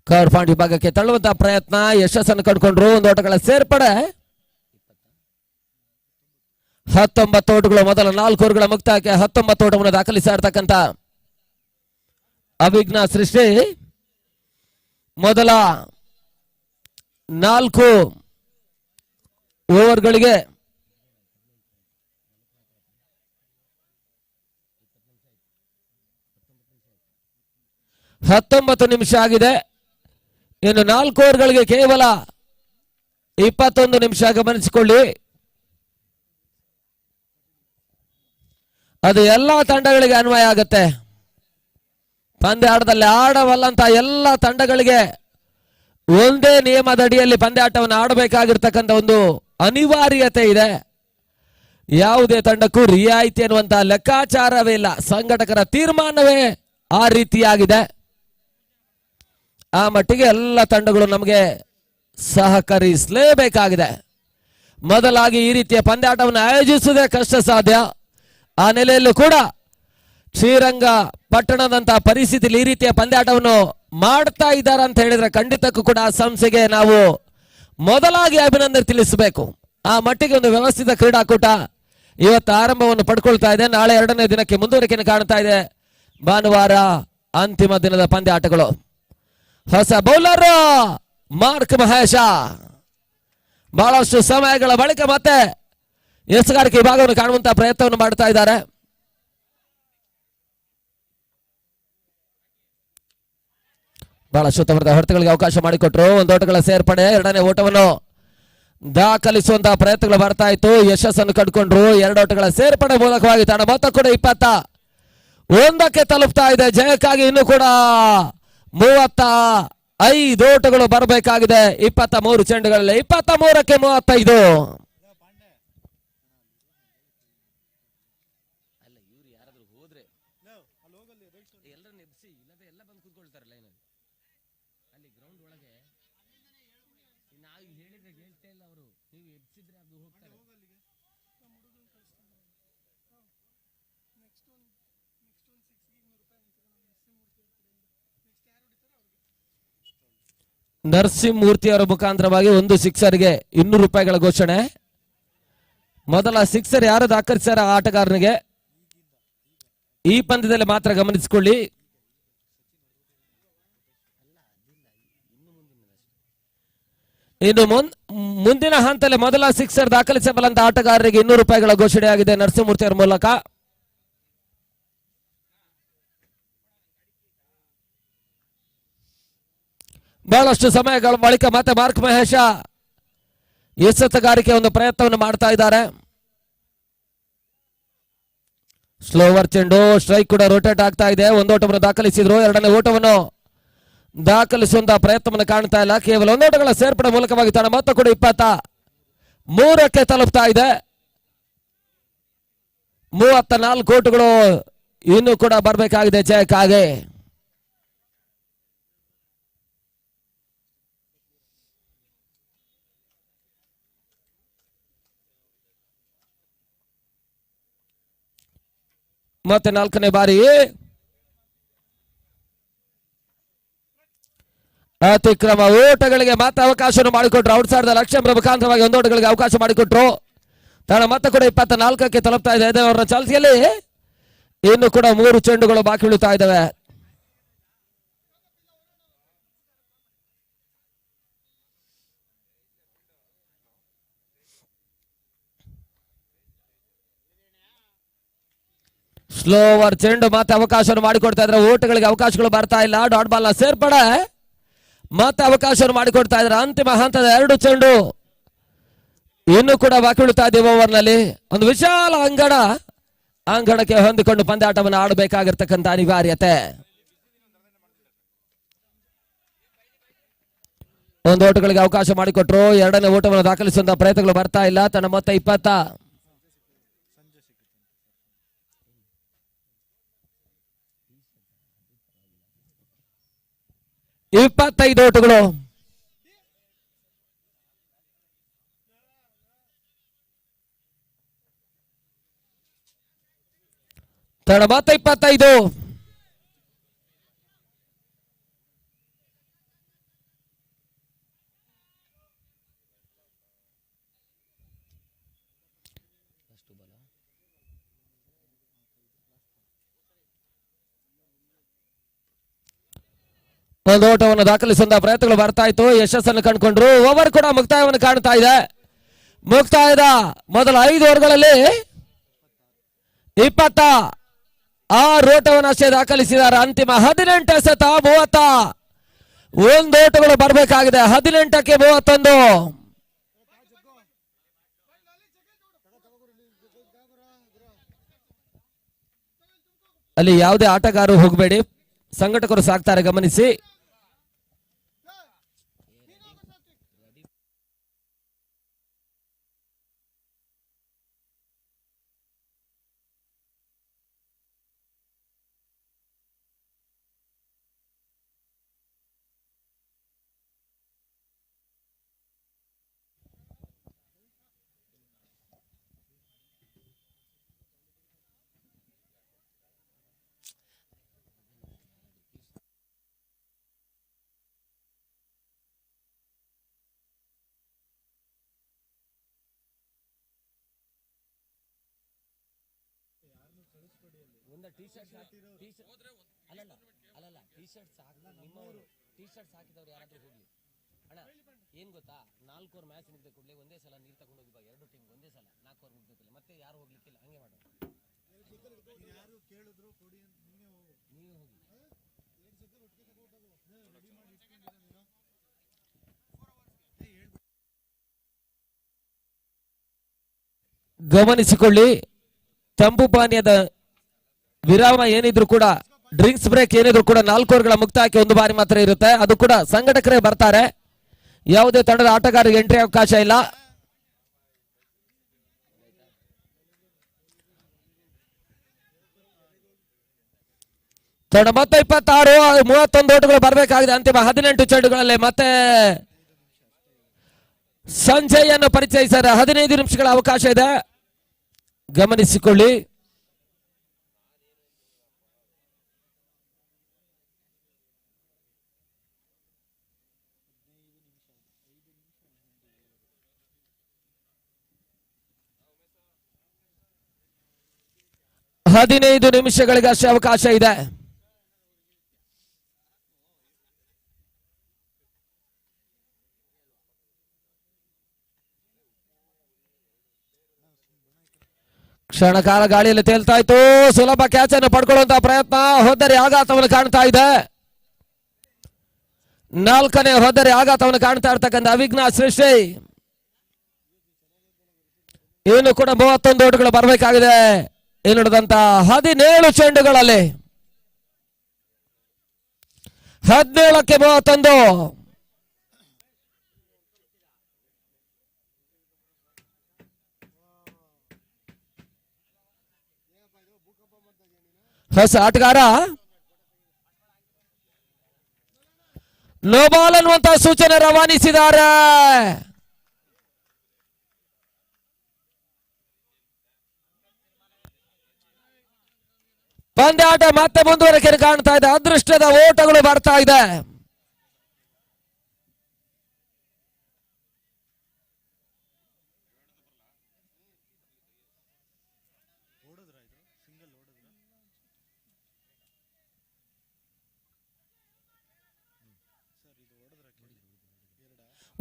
ಕವರ್ ಪಾಯಿಂಟ್ ವಿಭಾಗಕ್ಕೆ ತಳ್ಳುವಂತಹ ಪ್ರಯತ್ನ ಯಶಸ್ಸನ್ನು ಕಂಡುಕೊಂಡ್ರು. ಒಂದು ಓಟಗಳ ಸೇರ್ಪಡೆ. 19 ಓಟಗಳು ಮೊದಲ 4 ಓವರ್ಗಳ ಮುಕ್ತಾಯಕ್ಕೆ 19 ಓಟವನ್ನು ದಾಖಲಿಸ್ತಾ ಇರ್ತಕ್ಕಂಥ ಅವಿಘ್ನ ಸೃಷ್ಟಿ. ಮೊದಲ 4 ಓವರ್ಗಳಿಗೆ 19 ನಿಮಿಷ ಆಗಿದೆ. ಇನ್ನು 4 ಓವರ್ಗಳಿಗೆ ಕೇವಲ 21 ನಿಮಿಷ. ಗಮನಿಸಿಕೊಳ್ಳಿ, ಅದು ಎಲ್ಲ ತಂಡಗಳಿಗೆ ಅನ್ವಯ ಆಗುತ್ತೆ. ಪಂದ್ಯಾಟದಲ್ಲಿ ಆಡವಲ್ಲಂತ ಎಲ್ಲ ತಂಡಗಳಿಗೆ ಒಂದೇ ನಿಯಮದ ಅಡಿಯಲ್ಲಿ ಪಂದ್ಯಾಟವನ್ನು ಆಡಬೇಕಾಗಿರ್ತಕ್ಕಂಥ ಒಂದು ಅನಿವಾರ್ಯತೆ ಇದೆ. ಯಾವುದೇ ತಂಡಕ್ಕೂ ರಿಯಾಯಿತಿ ಅನ್ನುವಂತಹ ಲೆಕ್ಕಾಚಾರವೇ ಇಲ್ಲ. ಸಂಘಟಕರ ತೀರ್ಮಾನವೇ ಆ ರೀತಿಯಾಗಿದೆ. ಆ ಮಟ್ಟಿಗೆ ಎಲ್ಲ ತಂಡಗಳು ನಮಗೆ ಸಹಕರಿಸಲೇಬೇಕಾಗಿದೆ. ಮೊದಲಾಗಿ ಈ ರೀತಿಯ ಪಂದ್ಯಾಟವನ್ನು ಆಯೋಜಿಸುವುದೇ ಕಷ್ಟ ಸಾಧ್ಯ. ಆ ನೆಲೆಯಲ್ಲೂ ಕೂಡ ಶ್ರೀರಂಗ ಪಟ್ಟಣದಂತಹ ಪರಿಸ್ಥಿತಿಯಲ್ಲಿ ಈ ರೀತಿಯ ಪಂದ್ಯಾಟವನ್ನು ಮಾಡ್ತಾ ಇದ್ದಾರೆ ಅಂತ ಹೇಳಿದ್ರೆ ಖಂಡಿತಕ್ಕೂ ಕೂಡ ಆ ಸಂಸ್ಥೆಗೆ ನಾವು ಮೊದಲಾಗಿ ಅಭಿನಂದನೆ ತಿಳಿಸಬೇಕು. ಆ ಮಟ್ಟಿಗೆ ಒಂದು ವ್ಯವಸ್ಥಿತ ಕ್ರೀಡಾಕೂಟ ಇವತ್ತು ಆರಂಭವನ್ನು ಪಡ್ಕೊಳ್ತಾ ಇದೆ. ನಾಳೆ 2ನೇ ದಿನಕ್ಕೆ ಮುಂದುವರಿಕೆಯನ್ನು ಕಾಣ್ತಾ ಇದೆ. ಭಾನುವಾರ ಅಂತಿಮ ದಿನದ ಪಂದ್ಯಾಟಗಳು. ಹೊಸ ಬೌಲರ್ ಮಾರ್ಕ್ ಮಹೇಶ ಬಹಳಷ್ಟು ಸಮಯಗಳ ಬಳಿಕ ಮತ್ತೆ ಎಸಗಾರಿಕೆ ವಿಭಾಗವನ್ನು ಕಾಣುವಂತಹ ಪ್ರಯತ್ನವನ್ನು ಮಾಡ್ತಾ ಇದ್ದಾರೆ. ಬಹಳಷ್ಟು ಉತ್ತಮವಾದ ಹೊಡೆತಗಳಿಗೆ ಅವಕಾಶ ಮಾಡಿಕೊಟ್ರು. ಒಂದು ಓಟಗಳ ಸೇರ್ಪಡೆ. 2ನೇ ಓಟವನ್ನು ದಾಖಲಿಸುವಂತಹ ಪ್ರಯತ್ನಗಳು ಬರ್ತಾ ಇತ್ತು. ಯಶಸ್ಸನ್ನು ಕಂಡುಕೊಂಡ್ರು. 2 ಓಟಗಳ ಸೇರ್ಪಡೆ ಮೂಲಕವಾಗಿ ತನ್ನ ಮೊತ್ತ ಕೂಡ 21ಕ್ಕೆ ತಲುಪ್ತಾ ಇದೆ. ಜಯಕ್ಕಾಗಿ ಇನ್ನು ಕೂಡ 35 ಓಟಗಳು ಬರಬೇಕಾಗಿದೆ. 23 ಚೆಂಡುಗಳಲ್ಲಿ 23ಕ್ಕೆ 35. ನರಸಿಂಹಮೂರ್ತಿ ಅವರ ಮುಖಾಂತರವಾಗಿ ಒಂದು ಸಿಕ್ಸರ್ಗೆ 200 ರೂಪಾಯಿಗಳ ಘೋಷಣೆ. ಮೊದಲ ಸಿಕ್ಸರ್ ಯಾರು ದಾಖಲಿಸಾರ ಆಟಗಾರನಿಗೆ ಈ ಪಂದ್ಯದಲ್ಲಿ ಮಾತ್ರ ಗಮನಿಸಿಕೊಳ್ಳಿ. ಇನ್ನು ಮುಂದಿನ ಹಂತದಲ್ಲಿ ಮೊದಲ ಸಿಕ್ಸರ್ ದಾಖಲಿಸಬಲ್ಲಂತ ಆಟಗಾರರಿಗೆ 200 ರೂಪಾಯಿಗಳ ಘೋಷಣೆ ಆಗಿದೆ ನರಸಿಂಹಮೂರ್ತಿ ಅವರ ಮೂಲಕ. ಬಹಳಷ್ಟು ಸಮಯಗಳ ಬಳಿಕ ಮತ್ತೆ ಮಾರ್ಕ್ ಮಹೇಶ ಎಸೆತಗಾರಿಕೆ ಒಂದು ಪ್ರಯತ್ನವನ್ನು ಮಾಡ್ತಾ ಇದ್ದಾರೆ. ಸ್ಲೋವರ್ ಚೆಂಡು. ಸ್ಟ್ರೈಕ್ ಕೂಡ ರೋಟೇಟ್ ಆಗ್ತಾ ಇದೆ. ಒಂದು ಓಟವನ್ನು ದಾಖಲಿಸಿದ್ರು. 2ನೇ ಓಟವನ್ನು ದಾಖಲಿಸುವಂತಹ ಪ್ರಯತ್ನವನ್ನು ಕಾಣ್ತಾ ಇಲ್ಲ. ಕೇವಲ 1 ಓಟಗಳ ಸೇರ್ಪಡೆ ಮೂಲಕವಾಗಿ ತನ್ನ ಮೊತ್ತ ಕೂಡ 23ಕ್ಕೆ ತಲುಪ್ತಾ ಇದೆ. 34 ಓಟಗಳು ಇನ್ನೂ ಕೂಡ ಬರಬೇಕಾಗಿದೆ ಜಯಕ್ಕಾಗಿ. ಮತ್ತೆ 4ನೇ ಬಾರಿ ಅತಿಕ್ರಮ ಓಟಗಳಿಗೆ ಮತ್ತೆ ಅವಕಾಶವನ್ನು ಮಾಡಿಕೊಟ್ರು. ಔಟ್ಸೈಡ್ ಲಕ್ಷ್ಯ ಮುಖಾಂತರವಾಗಿ 1 ಓಟಗಳಿಗೆ ಅವಕಾಶ ಮಾಡಿಕೊಟ್ರು. ತನ್ನ ಮತ್ತೆ ಕೂಡ 24ಕ್ಕೆ ತಲುಪ್ತಾ ಇದೆ. ಅವರ ಚಾಲ್ತಿಯಲ್ಲಿ ಇನ್ನು ಕೂಡ 3 ಚೆಂಡುಗಳು ಬಾಕಿ ಉಳಿತಾ ಇದ್ದಾವೆ. ಸ್ಲೋವರ್ ಚೆಂಡು ಮತ್ತೆ ಅವಕಾಶವನ್ನು ಮಾಡಿಕೊಡ್ತಾ ಇದ್ರೆ ಓಟಗಳಿಗೆ ಅವಕಾಶಗಳು ಬರ್ತಾ ಇಲ್ಲ. ಡಾಟ್ ಬಾಲ್ ನ ಸೇರ್ಪಡೆ ಮತ್ತೆ ಅವಕಾಶವನ್ನು ಮಾಡಿಕೊಡ್ತಾ ಇದ್ದಾರೆ. ಅಂತಿಮ ಹಂತದ 2 ಚೆಂಡು ಇನ್ನು ಕೂಡ ಬಾಕಿ ಉಳಿತಾ ಇದೆ. ಓವರ್ನಲ್ಲಿ ಒಂದು ವಿಶಾಲ ಅಂಗಣಕ್ಕೆ ಹೊಂದಿಕೊಂಡು ಪಂದ್ಯಾಟವನ್ನು ಆಡಬೇಕಾಗಿರ್ತಕ್ಕಂಥ ಅನಿವಾರ್ಯತೆ. 1 ಓಟಗಳಿಗೆ ಅವಕಾಶ ಮಾಡಿಕೊಟ್ರು. 2ನೇ ಓಟವನ್ನು ದಾಖಲಿಸುವಂತಹ ಪ್ರಯತ್ನಗಳು ಬರ್ತಾ ಇಲ್ಲ. ತನ್ನ ಮೊತ್ತ 25 ಓಟಗಳು ತಡ ಮತ್ತೆ 25. ಒಂದು ಓಟವನ್ನು ದಾಖಲಿಸುವಂತಹ ಪ್ರಯತ್ನಗಳು ಬರ್ತಾ ಇತ್ತು, ಯಶಸ್ಸನ್ನು ಕಂಡುಕೊಂಡ್ರು. ಓವರ್ ಕೂಡ ಮುಕ್ತಾಯವನ್ನು ಕಾಣ್ತಾ ಇದೆ. ಮುಕ್ತಾಯದ ಮೊದಲ 5 ಓವರ್ಗಳಲ್ಲಿ 26 ಓಟವನ್ನು ಅಷ್ಟೇ ದಾಖಲಿಸಿದ್ದಾರೆ. ಅಂತಿಮ 18 ಎಸೆತ 31 ಓಟಗಳು ಬರಬೇಕಾಗಿದೆ. 18ಕ್ಕೆ 31. ಅಲ್ಲಿ ಯಾವುದೇ ಆಟಗಾರರು ಹೋಗಬೇಡಿ, ಸಂಘಟಕರು ಸಾಕ್ತಾರೆ, ಗಮನಿಸಿ. ಏನ್ ಗೊತ್ತಾ, 4 ಓವರ್ ಮ್ಯಾಚ್ ಮುಗಿದ ಕೂಡಲೇ ಒಂದೇ ಸಲ ನೀರು ತಗೊಂಡು ಹೋಗಿ 2 ಟೀಮ್ ಒಂದೇ ಸಲ 4 ಓವರ್ ಮುಗಿದ ಮತ್ತೆ ಯಾರು ಹೋಗ್ಲಿಕ್ಕಿಲ್ಲ, ಹಂಗೆ ಮಾಡೋಣ. ನೀವೇ ಹೋಗಿ. ಗಮನಿಸಿಕೊಳ್ಳಿ, ತಂಪು ಪಾನೀಯದ ವಿರಾಮ ಏನಿದ್ರು ಕೂಡ, ಡ್ರಿಂಕ್ಸ್ ಬ್ರೇಕ್ ಏನಿದ್ರು ಕೂಡ 4 ಓವರ್ಗಳ ಮುಕ್ತಾಯಕ್ಕೆ 1 ಬಾರಿ ಮಾತ್ರ ಇರುತ್ತೆ. ಅದು ಕೂಡ ಸಂಘಟಕರೇ ಬರ್ತಾರೆ, ಯಾವುದೇ ತಂಡದ ಆಟಗಾರರಿಗೆ ಎಂಟ್ರಿ ಅವಕಾಶ ಇಲ್ಲ. ತಂಡ ಮತ್ತೆ 26, 31 ಓಟಗಳು ಬರಬೇಕಾಗಿದೆ. ಅಂತಿಮ 18 ಚೆಂಡುಗಳಲ್ಲಿ ಮತ್ತೆ ಸಂಜಯ್ ಅನ್ನು ಪರಿಚಯಿಸಿದರೆ 15 ನಿಮಿಷಗಳ ಅವಕಾಶ ಇದೆ, ಗಮನಿಸಿಕೊಳ್ಳಿ. ಹದಿನೈದು ನಿಮಿಷಗಳಿಗೆ ಅಷ್ಟೇ ಅವಕಾಶ ಇದೆ. ಕ್ಷಣಕಾಲ ಗಾಳಿಯಲ್ಲಿ ತೇಲ್ತಾ ಇತ್ತು. ಸುಲಭ ಕ್ಯಾಚ್ ಅನ್ನು ಪಡ್ಕೊಳ್ಳುವಂತಹ ಪ್ರಯತ್ನ, ಹೋದರೆ ಆಘಾತವನ್ನು ಕಾಣ್ತಾ ಇದೆ. 4ನೇ ಹೋದರೆ ಆಘಾತವನ್ನು ಕಾಣ್ತಾ ಇರ್ತಕ್ಕಂಥ ಅವಿಘ್ನ ಸೃಷ್ಟಿ. ಇನ್ನು ಕೂಡ 31 ಓಟಗಳು ಬರಬೇಕಾಗಿದೆ. ಇನ್ನುಳಿದಂತ 17 ಚೆಂಡುಗಳಲ್ಲಿ 17ಕ್ಕೆ 31. ಹೊಸ ಆಟಗಾರ ನೋ ಬಾಲ್ ಅನ್ನುವಂತ ಸೂಚನೆ ರವಾನಿಸಿದ್ದಾರೆ. ಪಂದ್ಯಾಟ ಮತ್ತೆ ಮುಂದುವರಿಕೆ ಕಾಣ್ತಾ ಇದೆ. ಅದೃಷ್ಟದ ಓಟಗಳು ಬರ್ತಾ ಇದೆ.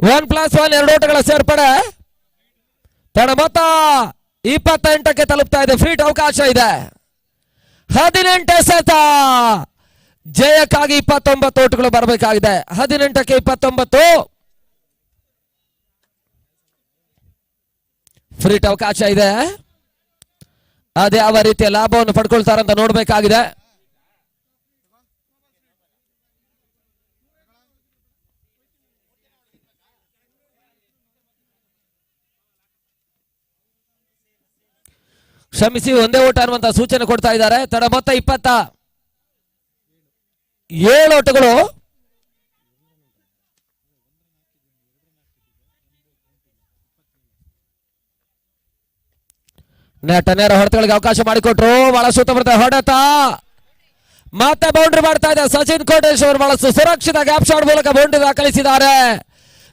ಒನ್ ಪ್ಲಸ್ 1 2 ಓಟಗಳ ಸೇರ್ಪಡೆ. ತಡ ಮೊತ್ತ 28ಕ್ಕೆ ತಲುಪ್ತಾ ಇದೆ. ಫ್ರೀಟ್ ಅವಕಾಶ ಇದೆ. 18 ಎಸೆತ ಜಯಕ್ಕಾಗಿ 29 ಓಟಗಳು ಬರಬೇಕಾಗಿದೆ. 18ಕ್ಕೆ 29. ಫ್ರೀಟ್ ಅವಕಾಶ ಇದೆ. ಅದ್ಯಾವ ರೀತಿಯ ಲಾಭವನ್ನು ಪಡ್ಕೊಳ್ತಾರಂತ ನೋಡ್ಬೇಕಾಗಿದೆ. ಕ್ಷಮಿಸಿ, ಒಂದೇ ಓಟ ಅನ್ನುವಂತ ಸೂಚನೆ ಕೊಡ್ತಾ ಇದ್ದಾರೆ. ತಡ ಮೊತ್ತ 27 ಓಟಗಳು. ನೆಟ್ ನೇರ ಹೊಡೆತಗಳಿಗೆ ಅವಕಾಶ ಮಾಡಿಕೊಟ್ರು. ಬಹಳ ಸುತ್ತಮುತ್ತ ಹೊಡೆತ ಮತ್ತೆ ಬೌಂಡ್ರಿ ಮಾಡ್ತಾ ಇದೆ ಸಚಿನ್ ಕೋಟೇಶ್ವರ್. ಬಹಳ ಸುರಕ್ಷಿತ ಗ್ಯಾಪ್ ಶಾಟ್ ಮೂಲಕ ಬೌಂಡ್ರಿ ದಾಖಲಿಸಿದ್ದಾರೆ.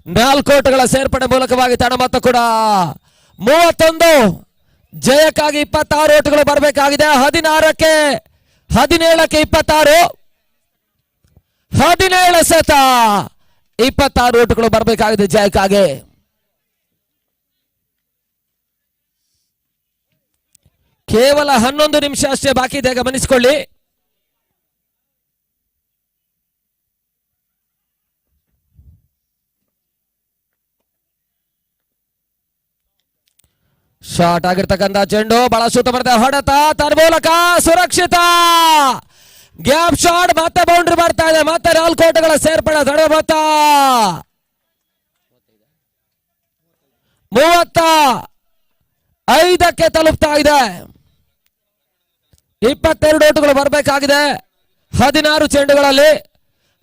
4 ಓಟಗಳ ಸೇರ್ಪಡೆ ಮೂಲಕವಾಗಿ ತಂಡ ಮೊತ್ತ ಕೂಡ 31. ಜಯಕ್ಕಾಗಿ 26 ಓಟಗಳು ಬರಬೇಕಾಗಿದೆ. 16ಕ್ಕೆ 17ಕ್ಕೆ 26, 17 ಸತ 26 ಓಟಗಳು ಬರಬೇಕಾಗಿದೆ ಜಯಕ್ಕಾಗಿ. ಕೇವಲ 11 ನಿಮಿಷ ಅಷ್ಟೇ ಬಾಕಿ ಇದೆ, ಗಮನಿಸಿಕೊಳ್ಳಿ. ಶಾರ್ಟ್ ಆಗಿರ್ತಕ್ಕಂಥ ಚೆಂಡು ಬಹಳ ಸುತ್ತಮುತ್ತ ಹೊಡೆತ ತನ್ನ ಮೂಲಕ ಸುರಕ್ಷಿತ ಗ್ಯಾಪ್ ಶಾಟ್. ಮತ್ತೆ ಬೌಂಡ್ರಿ ಬರ್ತಾ ಇದೆ. ಮತ್ತೆ 4 ಓಟಗಳ ಸೇರ್ಪಡೆ. ತಡ ಮೊತ್ತ 35ಕ್ಕೆ ತಲುಪ್ತಾ ಇದೆ. 22 ಓಟಗಳು ಬರಬೇಕಾಗಿದೆ 16 ಚೆಂಡುಗಳಲ್ಲಿ.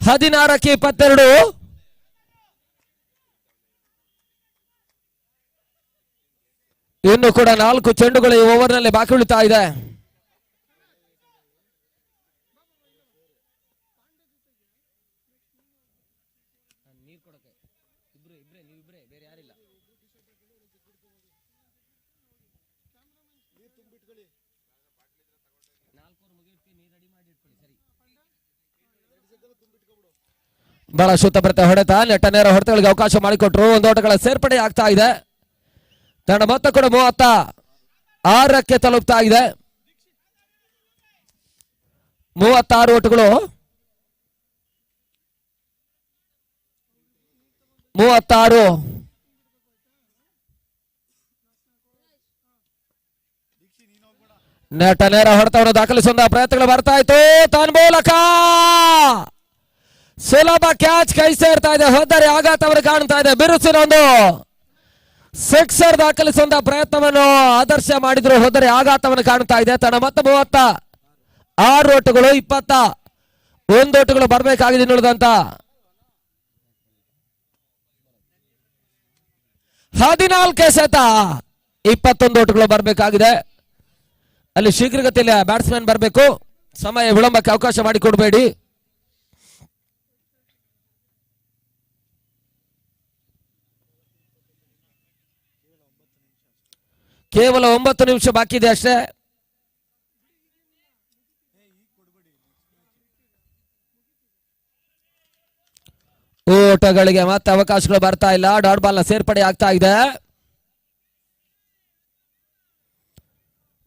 16ಕ್ಕೆ 22. ಇನ್ನು ಕೂಡ 4 ಚೆಂಡುಗಳು ಈ ಓವರ್ನಲ್ಲಿ ಬಾಕಿ ಉಳಿತಾ ಇದೆ. ಬಹಳ ಸುತ್ತಮುತ್ತ ಹೊಡೆತ ನೆಟ್ಟ ನೇರ ಹೊಡೆತಗಳಿಗೆ ಅವಕಾಶ ಮಾಡಿಕೊಟ್ರು. 1 ಓಟಗಳ ಸೇರ್ಪಡೆ ಆಗ್ತಾ ಇದೆ. ತಂಡ ಮೊತ್ತ ಕೂಡ 36ಕ್ಕೆ ತಲುಪ್ತಾ ಇದೆ. 36 ಓಟಗಳು 36. ನೆಟ್ಟ ನೇರ ಹೊಡೆತವನ್ನು ದಾಖಲಿಸುವ ಪ್ರಯತ್ನಗಳು ಬರ್ತಾ ಇತ್ತು. ತನ್ನ ಮೂಲಕ ಸುಲಭ ಕ್ಯಾಚ್ ಕೈ ಸೇರ್ತಾ ಇದೆ. ಹೋದರೆ ಆಘಾತವನ್ನು ಕಾಣ್ತಾ ಇದೆ. ಬಿರುಸಿನ ಒಂದು ಸಿಕ್ಸರ್ ದಾಖಲಿಸುವಂತಹ ಪ್ರಯತ್ನವನ್ನು ಆದರ್ಶ ಮಾಡಿದ್ರು. ಹೋದರೆ ಆಘಾತವನ್ನು ಕಾಣ್ತಾ ಇದೆ. ತನ್ನ ಮೊತ್ತ 36 ಓಟಗಳು 21 ಓಟಗಳು ಬರಬೇಕಾಗಿದೆ ಇನ್ನುಳಿದಂತ 14 ಸತ 21 ಓಟಗಳು ಬರಬೇಕಾಗಿದೆ. ಅಲ್ಲಿ ಶೀಘ್ರಗತಿಯಲ್ಲಿ ಬ್ಯಾಟ್ಸ್ಮನ್ ಬರಬೇಕು. ಸಮಯ ವಿಳಂಬಕ್ಕೆ ಅವಕಾಶ ಮಾಡಿಕೊಡಬೇಡಿ. ಕೇವಲ 9 ನಿಮಿಷ ಬಾಕಿ ಇದೆ ಅಷ್ಟೇ. ಓಟಗಳಿಗೆ ಮತ್ತೆ ಅವಕಾಶಗಳು ಬರ್ತಾ ಇಲ್ಲ. ಡಾಟ್ ಬಾಲ್ ನ ಸೇರ್ಪಡೆ ಆಗ್ತಾ ಇದೆ.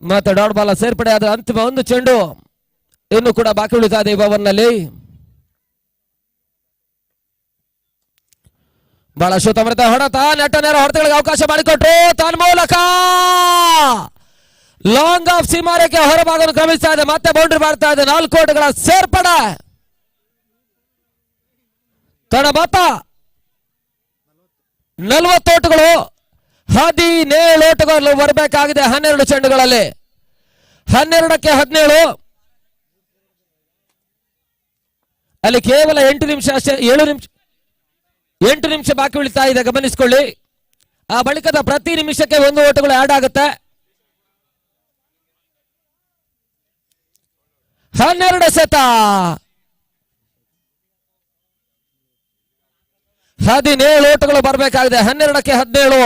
ಮತ್ತೆ ಡಾಟ್ ಬಾಲ್ ನ ಸೇರ್ಪಡೆ ಆದ ಅಂತಿಮ 1 ಚೆಂಡು ಇನ್ನು ಕೂಡ ಬಾಕಿ ಉಳಿತಾ ಇದೆ ಈ ಓವರ್ನಲ್ಲಿ. ಬಹಳ ಸುತ್ತಮುತ್ತ ಹೊಡೆತ ನೆಟ್ಟ ನೇರ ಹೊಡೆತಗಳಿಗೆ ಅವಕಾಶ ಮಾಡಿಕೊಟ್ರು. ತನ್ನ ಮೂಲಕ ಲಾಂಗ್ ಆಫ್ ಸೀಮಾರೇಖೆ ಹೊರಭಾಗವನ್ನು ಕ್ರಮಿಸ್ತಾ ಇದೆ. ಮತ್ತೆ ಬೌಂಡ್ರಿ ಮಾಡ್ತಾ ಇದೆ. 4 ಓಟಗಳ ಸೇರ್ಪಡೆ. ತನ್ನ ಮೊತ್ತ 40 ಓಟಗಳು 17 ಓಟಗಳು ಬರಬೇಕಾಗಿದೆ 12 ಚೆಂಡುಗಳಲ್ಲಿ. 12ಕ್ಕೆ 17. ಅಲ್ಲಿ ಕೇವಲ 8 ನಿಮಿಷ ಅಷ್ಟೇ. 8 ನಿಮಿಷ ಬಾಕಿ ಉಳಿತಾ ಇದೆ, ಗಮನಿಸಿಕೊಳ್ಳಿ. ಆ ಬಳಿಕದ ಪ್ರತಿ ನಿಮಿಷಕ್ಕೆ 1 ಓಟಗಳು ಆಡ್ ಆಗುತ್ತೆ. 12 ಸತ 17 ಓಟಗಳು ಬರಬೇಕಾಗಿದೆ. 12ಕ್ಕೆ 17.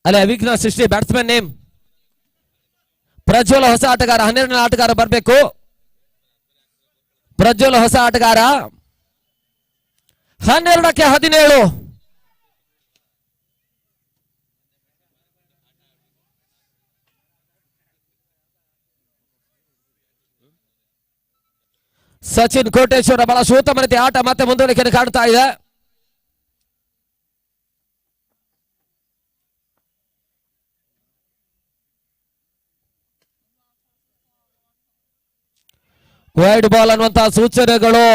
ಅಲ್ಲೇ ವಿಘ್ನ ಸೃಷ್ಟಿ ಬ್ಯಾಟ್ಸ್ಮನ್ ನೇಮ್ ಪ್ರಜ್ವಲ ಹೊಸ ಆಟಗಾರ. 12ನೇ ಆಟಗಾರ ಬರಬೇಕು. ಪ್ರಜ್ವಲ ಹೊಸ ಆಟಗಾರ. 12ಕ್ಕೆ 17. ಸಚಿನ್ ಕೋಟೇಶ್ವರ ಬಹಳ ಉತ್ತಮ ರೀತಿಯ ಆಟ ಮತ್ತೆ ಮುಂದುವರಿಕೆಯನ್ನು ಕಾಣ್ತಾ ಇದೆ. ವೈಡ್ ಬಾಲ್ ಅನ್ನುವಂತಹ ಸೂಚನೆಗಳು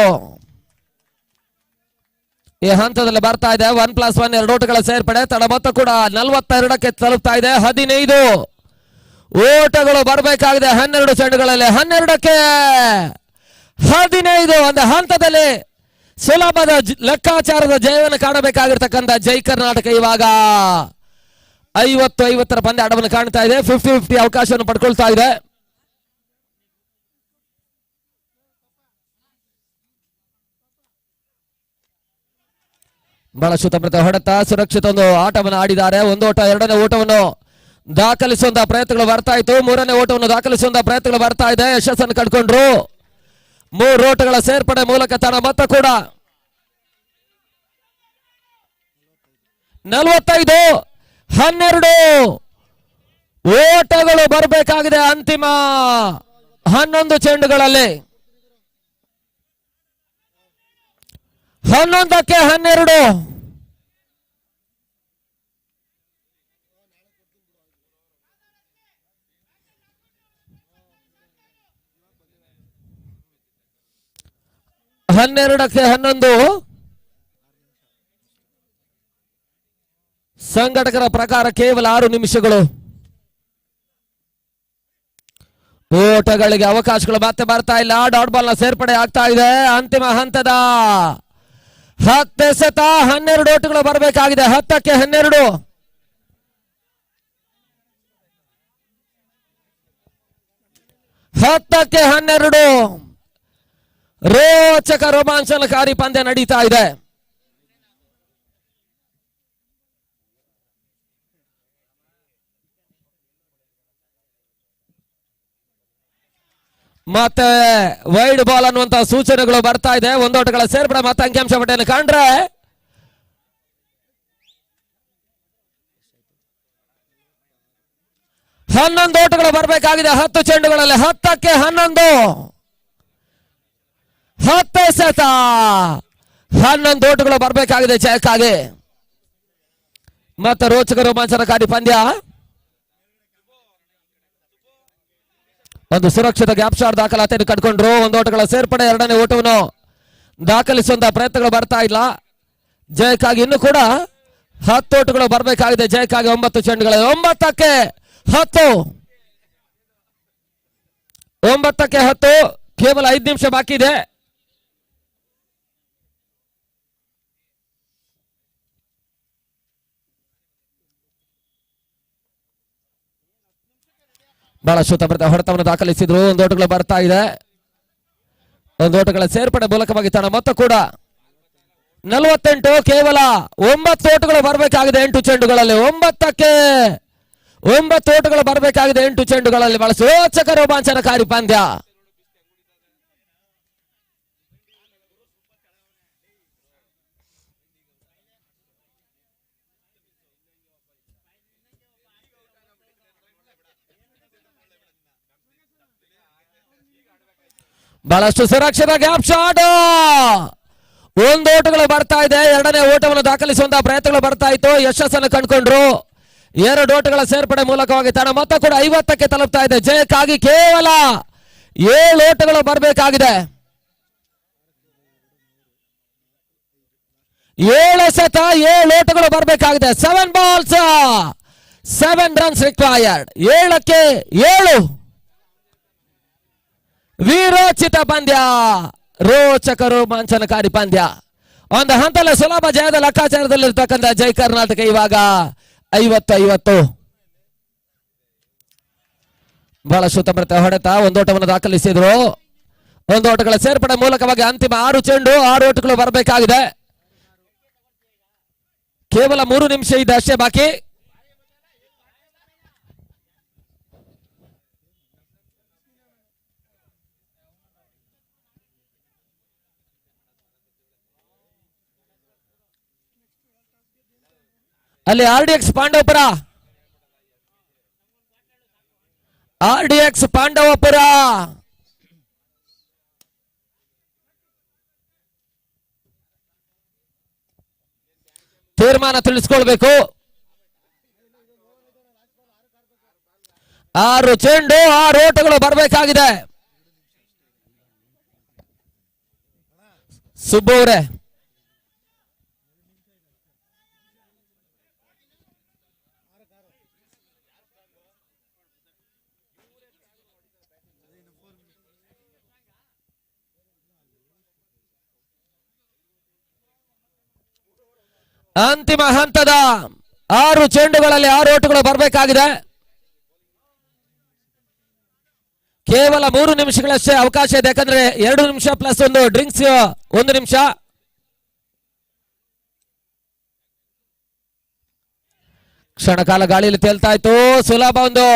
ಈ ಹಂತದಲ್ಲಿ ಬರ್ತಾ ಇದೆ. 1+1 2 ಓಟಗಳ ಸೇರ್ಪಡೆ. ತಡ ಮೊತ್ತ ಕೂಡ 42ಕ್ಕೆ ತಲುಪ್ತಾ ಇದೆ. 15 ಓಟಗಳು ಬರಬೇಕಾಗಿದೆ 12 ಚೆಂಡುಗಳಲ್ಲಿ. 12ಕ್ಕೆ 15 ಒಂದು ಹಂತದಲ್ಲಿ ಸುಲಭದ ಲೆಕ್ಕಾಚಾರದ ಜಯವನ್ನು ಕಾಣಬೇಕಾಗಿರ್ತಕ್ಕಂಥ ಜೈ ಕರ್ನಾಟಕ ಇವಾಗ 50-50ರ ಪಂದ್ಯ ಆಟವನ್ನು ಕಾಣ್ತಾ ಇದೆ. 50-50 ಅವಕಾಶವನ್ನು ಪಡ್ಕೊಳ್ತಾ ಇದೆ. ಬಹಳ ಸುತ್ತಮುತ್ತ ಹೊಡೆತ ಸುರಕ್ಷಿತ ಒಂದು ಆಟವನ್ನು ಆಡಿದ್ದಾರೆ. ಒಂದು ಓಟ, ಎರಡನೇ ಓಟವನ್ನು ದಾಖಲಿಸುವಂತಹ ಪ್ರಯತ್ನಗಳು ಬರ್ತಾ ಇತ್ತು. ಮೂರನೇ ಓಟವನ್ನು ದಾಖಲಿಸುವಂತಹ ಪ್ರಯತ್ನಗಳು ಬರ್ತಾ ಇದೆ. ಯಶಸ್ಸನ್ನು ಕಂಡುಕೊಂಡ್ರು. 3 ಓಟಗಳ ಸೇರ್ಪಡೆ ಮೂಲಕ ತನ್ನ ಮೊತ್ತ ಕೂಡ 45-12 ಓಟಗಳು ಬರಬೇಕಾಗಿದೆ ಅಂತಿಮ 11 ಚೆಂಡುಗಳಲ್ಲಿ. 11ಕ್ಕೆ 12. ಹನ್ನೆರಡಕ್ಕೆ 11 ಸಂಘಟಕರ ಪ್ರಕಾರ ಕೇವಲ 6 ನಿಮಿಷಗಳು. ಓಟಗಳಿಗೆ ಅವಕಾಶಗಳು ಮತ್ತೆ ಬರ್ತಾ ಇಲ್ಲ. ಡಾಟ್ ಬಾಲ್ ನ ಸೇರ್ಪಡೆ ಆಗ್ತಾ ಇದೆ. ಅಂತಿಮ ಹಂತದ 10 ಎಸೆತ 12 ಓಟಗಳು ಬರಬೇಕಾಗಿದೆ. 10ಕ್ಕೆ 12. ಹತ್ತಕ್ಕೆ 12 ರೋಚಕ ರೋಮಾಂಚನಕಾರಿ ಪಂದ್ಯ ನಡೀತಾ ಇದೆ. ಮತ್ತೆ ವೈಡ್ ಬಾಲ್ ಅನ್ನುವಂತಹ ಸೂಚನೆಗಳು ಬರ್ತಾ ಇದೆ. ಒಂದೋಟಗಳ ಸೇರ್ಪಡೆ ಮತ್ತೆ ಅಂಕಿಅಂಶ ಪಟ್ಟಿಯನ್ನು ಕಂಡ್ರೆ 11 ಓಟಗಳು ಬರಬೇಕಾಗಿದೆ 10 ಚೆಂಡುಗಳಲ್ಲಿ. 10ಕ್ಕೆ 11. 10 ಎಸೆತ 11 ಓಟಗಳು ಬರಬೇಕಾಗಿದೆ ಜಯಕ್ಕಾಗಿ. ಮತ್ತೆ ರೋಚಕ ರೋಮಾಂಚನಕಾರಿ ಪಂದ್ಯ. ಒಂದು ಸುರಕ್ಷಿತ ಗ್ಯಾಪ್ ಶಾಟ್ ದಾಖಲಾತಿಯನ್ನು ಕಂಡುಕೊಂಡ್ರು. 1 ಓಟಗಳ ಸೇರ್ಪಡೆ, ಎರಡನೇ ಓಟವನ್ನು ದಾಖಲಿಸುವಂತಹ ಪ್ರಯತ್ನಗಳು ಬರ್ತಾ ಇಲ್ಲ ಜಯಕ್ಕಾಗಿ. ಇನ್ನು ಕೂಡ 10 ಓಟಗಳು ಬರಬೇಕಾಗಿದೆ ಜಯಕ್ಕಾಗಿ. 9 ಚೆಂಡುಗಳಲ್ಲಿ 9ಕ್ಕೆ 10. 9ಕ್ಕೆ 10. ಕೇವಲ 5 ನಿಮಿಷ ಬಾಕಿ ಇದೆ. ಬಹಳ ಶುದ್ಧ ಹೊಡೆತವನ್ನು ದಾಖಲಿಸಿದ್ರು. 1 ಓಟಗಳು ಬರ್ತಾ ಇದೆ. 1 ಓಟಗಳ ಸೇರ್ಪಡೆ ಮೂಲಕವಾಗಿ ತನ್ನ ಮೊತ್ತ ಕೂಡ 48. ಕೇವಲ 9 ಓಟಗಳು ಬರಬೇಕಾಗಿದೆ 8 ಚೆಂಡುಗಳಲ್ಲಿ. 9ಕ್ಕೆ 9 ಓಟಗಳು ಬರಬೇಕಾಗಿದೆ 8 ಚೆಂಡುಗಳಲ್ಲಿ. ಬಹಳ ರೋಚಕ ರೋಮಾಂಚನಕಾರಿ ಪಂದ್ಯ. ಬಹಳಷ್ಟು ಸುರಕ್ಷಿತ ಗ್ಯಾಪ್ ಶಾಟ್. 1 ಓಟಗಳು ಬರ್ತಾ ಇದೆ. ಎರಡನೇ ಓಟವನ್ನು ದಾಖಲಿಸುವಂತಹ ಪ್ರಯತ್ನಗಳು ಬರ್ತಾ ಇತ್ತು. ಯಶಸ್ಸನ್ನು ಕಂಡುಕೊಂಡ್ರು. 2 ಓಟಗಳ ಸೇರ್ಪಡೆ ಮೂಲಕವಾಗಿ ತನ್ನ ಮೊತ್ತ ಕೂಡ 50ಕ್ಕೆ ತಲುಪ್ತಾ ಇದೆ ಜಯಕ್ಕಾಗಿ. ಕೇವಲ 7 ಓಟಗಳು ಬರಬೇಕಾಗಿದೆ. 7 ಎಸೆತ 7 ಓಟಗಳು ಬರಬೇಕಾಗಿದೆ. 7 ಬಾಲ್ಸ್ 7 ರನ್ಸ್ ರಿಕ್ವೈರ್ಡ್. 7ಕ್ಕೆ 7. ವೀರೋಚಿತ ಪಂದ್ಯ, ರೋಚಕ ರೋಮಾಂಚನಕಾರಿ ಪಂದ್ಯ. ಒಂದು ಹಂತದಲ್ಲಿ ಸುಲಭ ಜಯದ ಲೆಕ್ಕಾಚಾರದಲ್ಲಿರ್ತಕ್ಕಂಥ ಜೈ ಕರ್ನಾಟಕ ಇವಾಗ 50-50. ಬಹಳ ಸುತ್ತಮುತ್ತ ಹೊಡೆತ. 1 ಓಟವನ್ನು ದಾಖಲಿಸಿದ್ರು. 1 ಓಟಗಳ ಸೇರ್ಪಡೆ ಮೂಲಕವಾಗಿ ಅಂತಿಮ 6 ಚೆಂಡು 6 ಓಟಗಳು ಬರಬೇಕಾಗಿದೆ. ಕೇವಲ 3 ನಿಮಿಷ ಇದೆ ಅಷ್ಟೇ ಬಾಕಿ. ಅಲ್ಲಿ RDX ಪಾಂಡವಪುರ ತೀರ್ಮಾನ ತಿಳಿಸ್ಕೊಳ್ಬೇಕು. 6 ಚೆಂಡು 6 ಓಟಗಳು ಬರಬೇಕಾಗಿದೆ. ಸುಬ್ಬು ಅವರೇ, ಅಂತಿಮ ಹಂತದ 6 ಚೆಂಡುಗಳಲ್ಲಿ 6 ಓಟಗಳು ಬರಬೇಕಾಗಿದೆ. ಕೇವಲ 3 ನಿಮಿಷಗಳಷ್ಟೇ ಅವಕಾಶ ಇದೆ, ಯಾಕಂದ್ರೆ 2 ನಿಮಿಷ ಪ್ಲಸ್ ಒಂದು ಡ್ರಿಂಕ್ಸ್ 1 ನಿಮಿಷ. ಕ್ಷಣಕಾಲ ಗಾಳಿಯಲ್ಲಿ ತೇಲ್ತಾ ಇತ್ತು. ಸುಲಭ ಒಂದು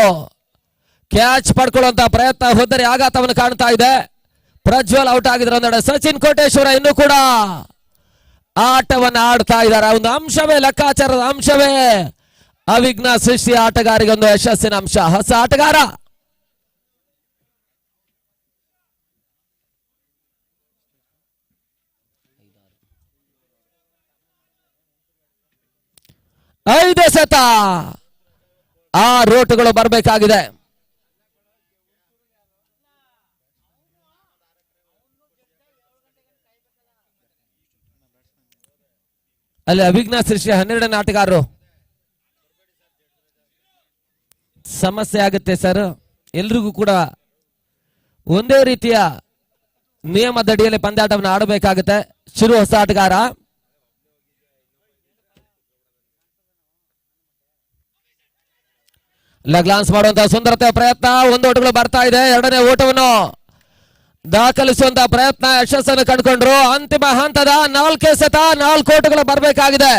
ಕ್ಯಾಚ್ ಪಡ್ಕೊಳ್ಳುವಂತ ಪ್ರಯತ್ನ ಹೋದರೆ ಆಘಾತವನ್ನು ಕಾಣ್ತಾ ಇದೆ. ಪ್ರಜ್ವಲ್ ಔಟ್ ಆಗಿದ್ರು ಒಂದೆಡೆ. ಸಚಿನ್ ಕೋಟೇಶ್ವರ ಇನ್ನೂ ಕೂಡ ಆಟವನ್ನು ಆಡ್ತಾ ಇದ್ದಾರೆ. ಒಂದು ಅಂಶವೇ, ಲೆಕ್ಕಾಚಾರದ ಅಂಶವೇ ಅವಿಘ್ನ ಸೃಷ್ಟಿ ಆಟಗಾರಿಗೆ ಒಂದು ಯಶಸ್ಸಿನ ಅಂಶ. ಹೊಸ ಆಟಗಾರ ಐದು ಸತ 6 ಓಟಗಳು ಬರಬೇಕಾಗಿದೆ. ಅಲ್ಲಿ ಅವಿಘ್ನ ಸೃಷ್ಟಿ 12ನೇ ಆಟಗಾರರು. ಸಮಸ್ಯೆ ಆಗುತ್ತೆ ಸರ್, ಎಲ್ರಿಗೂ ಕೂಡ ಒಂದೇ ರೀತಿಯ ನಿಯಮದಡಿಯಲ್ಲಿ ಪಂದ್ಯಾಟವನ್ನು ಆಡಬೇಕಾಗುತ್ತೆ. ಶುರು ಹೊಸ ಆಟಗಾರ. ಲಗ್ಲಾನ್ಸ್ ಮಾಡುವಂತಹ ಸುಂದರತೆಯ ಪ್ರಯತ್ನ. 1 ಓಟಗಳು ಬರ್ತಾ ಇದೆ. 2ನೇ ಓಟವನ್ನು ದಾಖಲಿಸುವಂತಹ ಪ್ರಯತ್ನ ಯಶಸ್ಸನ್ನು ಕಂಡುಕೊಂಡ್ರು. ಅಂತಿಮ ಹಂತದ 4 ಸತ 4 ಓಟಗಳು ಬರಬೇಕಾಗಿದೆ.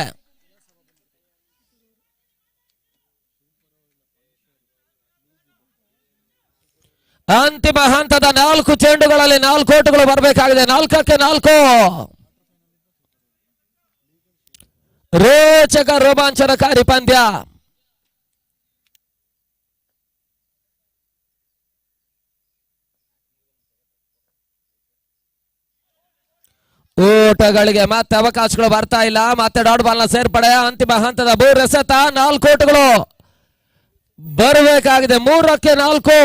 ಅಂತಿಮ ಹಂತದ 4 ಚೆಂಡುಗಳಲ್ಲಿ 4 ಓಟಗಳು ಬರಬೇಕಾಗಿದೆ. 4ಕ್ಕೆ 4 ರೋಚಕ ರೋಮಾಂಚನಕಾರಿ ಪಂದ್ಯ. ಓಟಗಳಿಗೆ ಮತ್ತೆ ಅವಕಾಶಗಳು ಬರ್ತಾ ಇಲ್ಲ. ಮತ್ತೆ ಡಾಟ್ ಬಾಲ್ ನ ಸೇರ್ಪಡೆ. ಅಂತಿಮ ಹಂತದ 3 ಎಸೆತ 4 ಓಟಗಳು ಬರಬೇಕಾಗಿದೆ. 3ಕ್ಕೆ 4.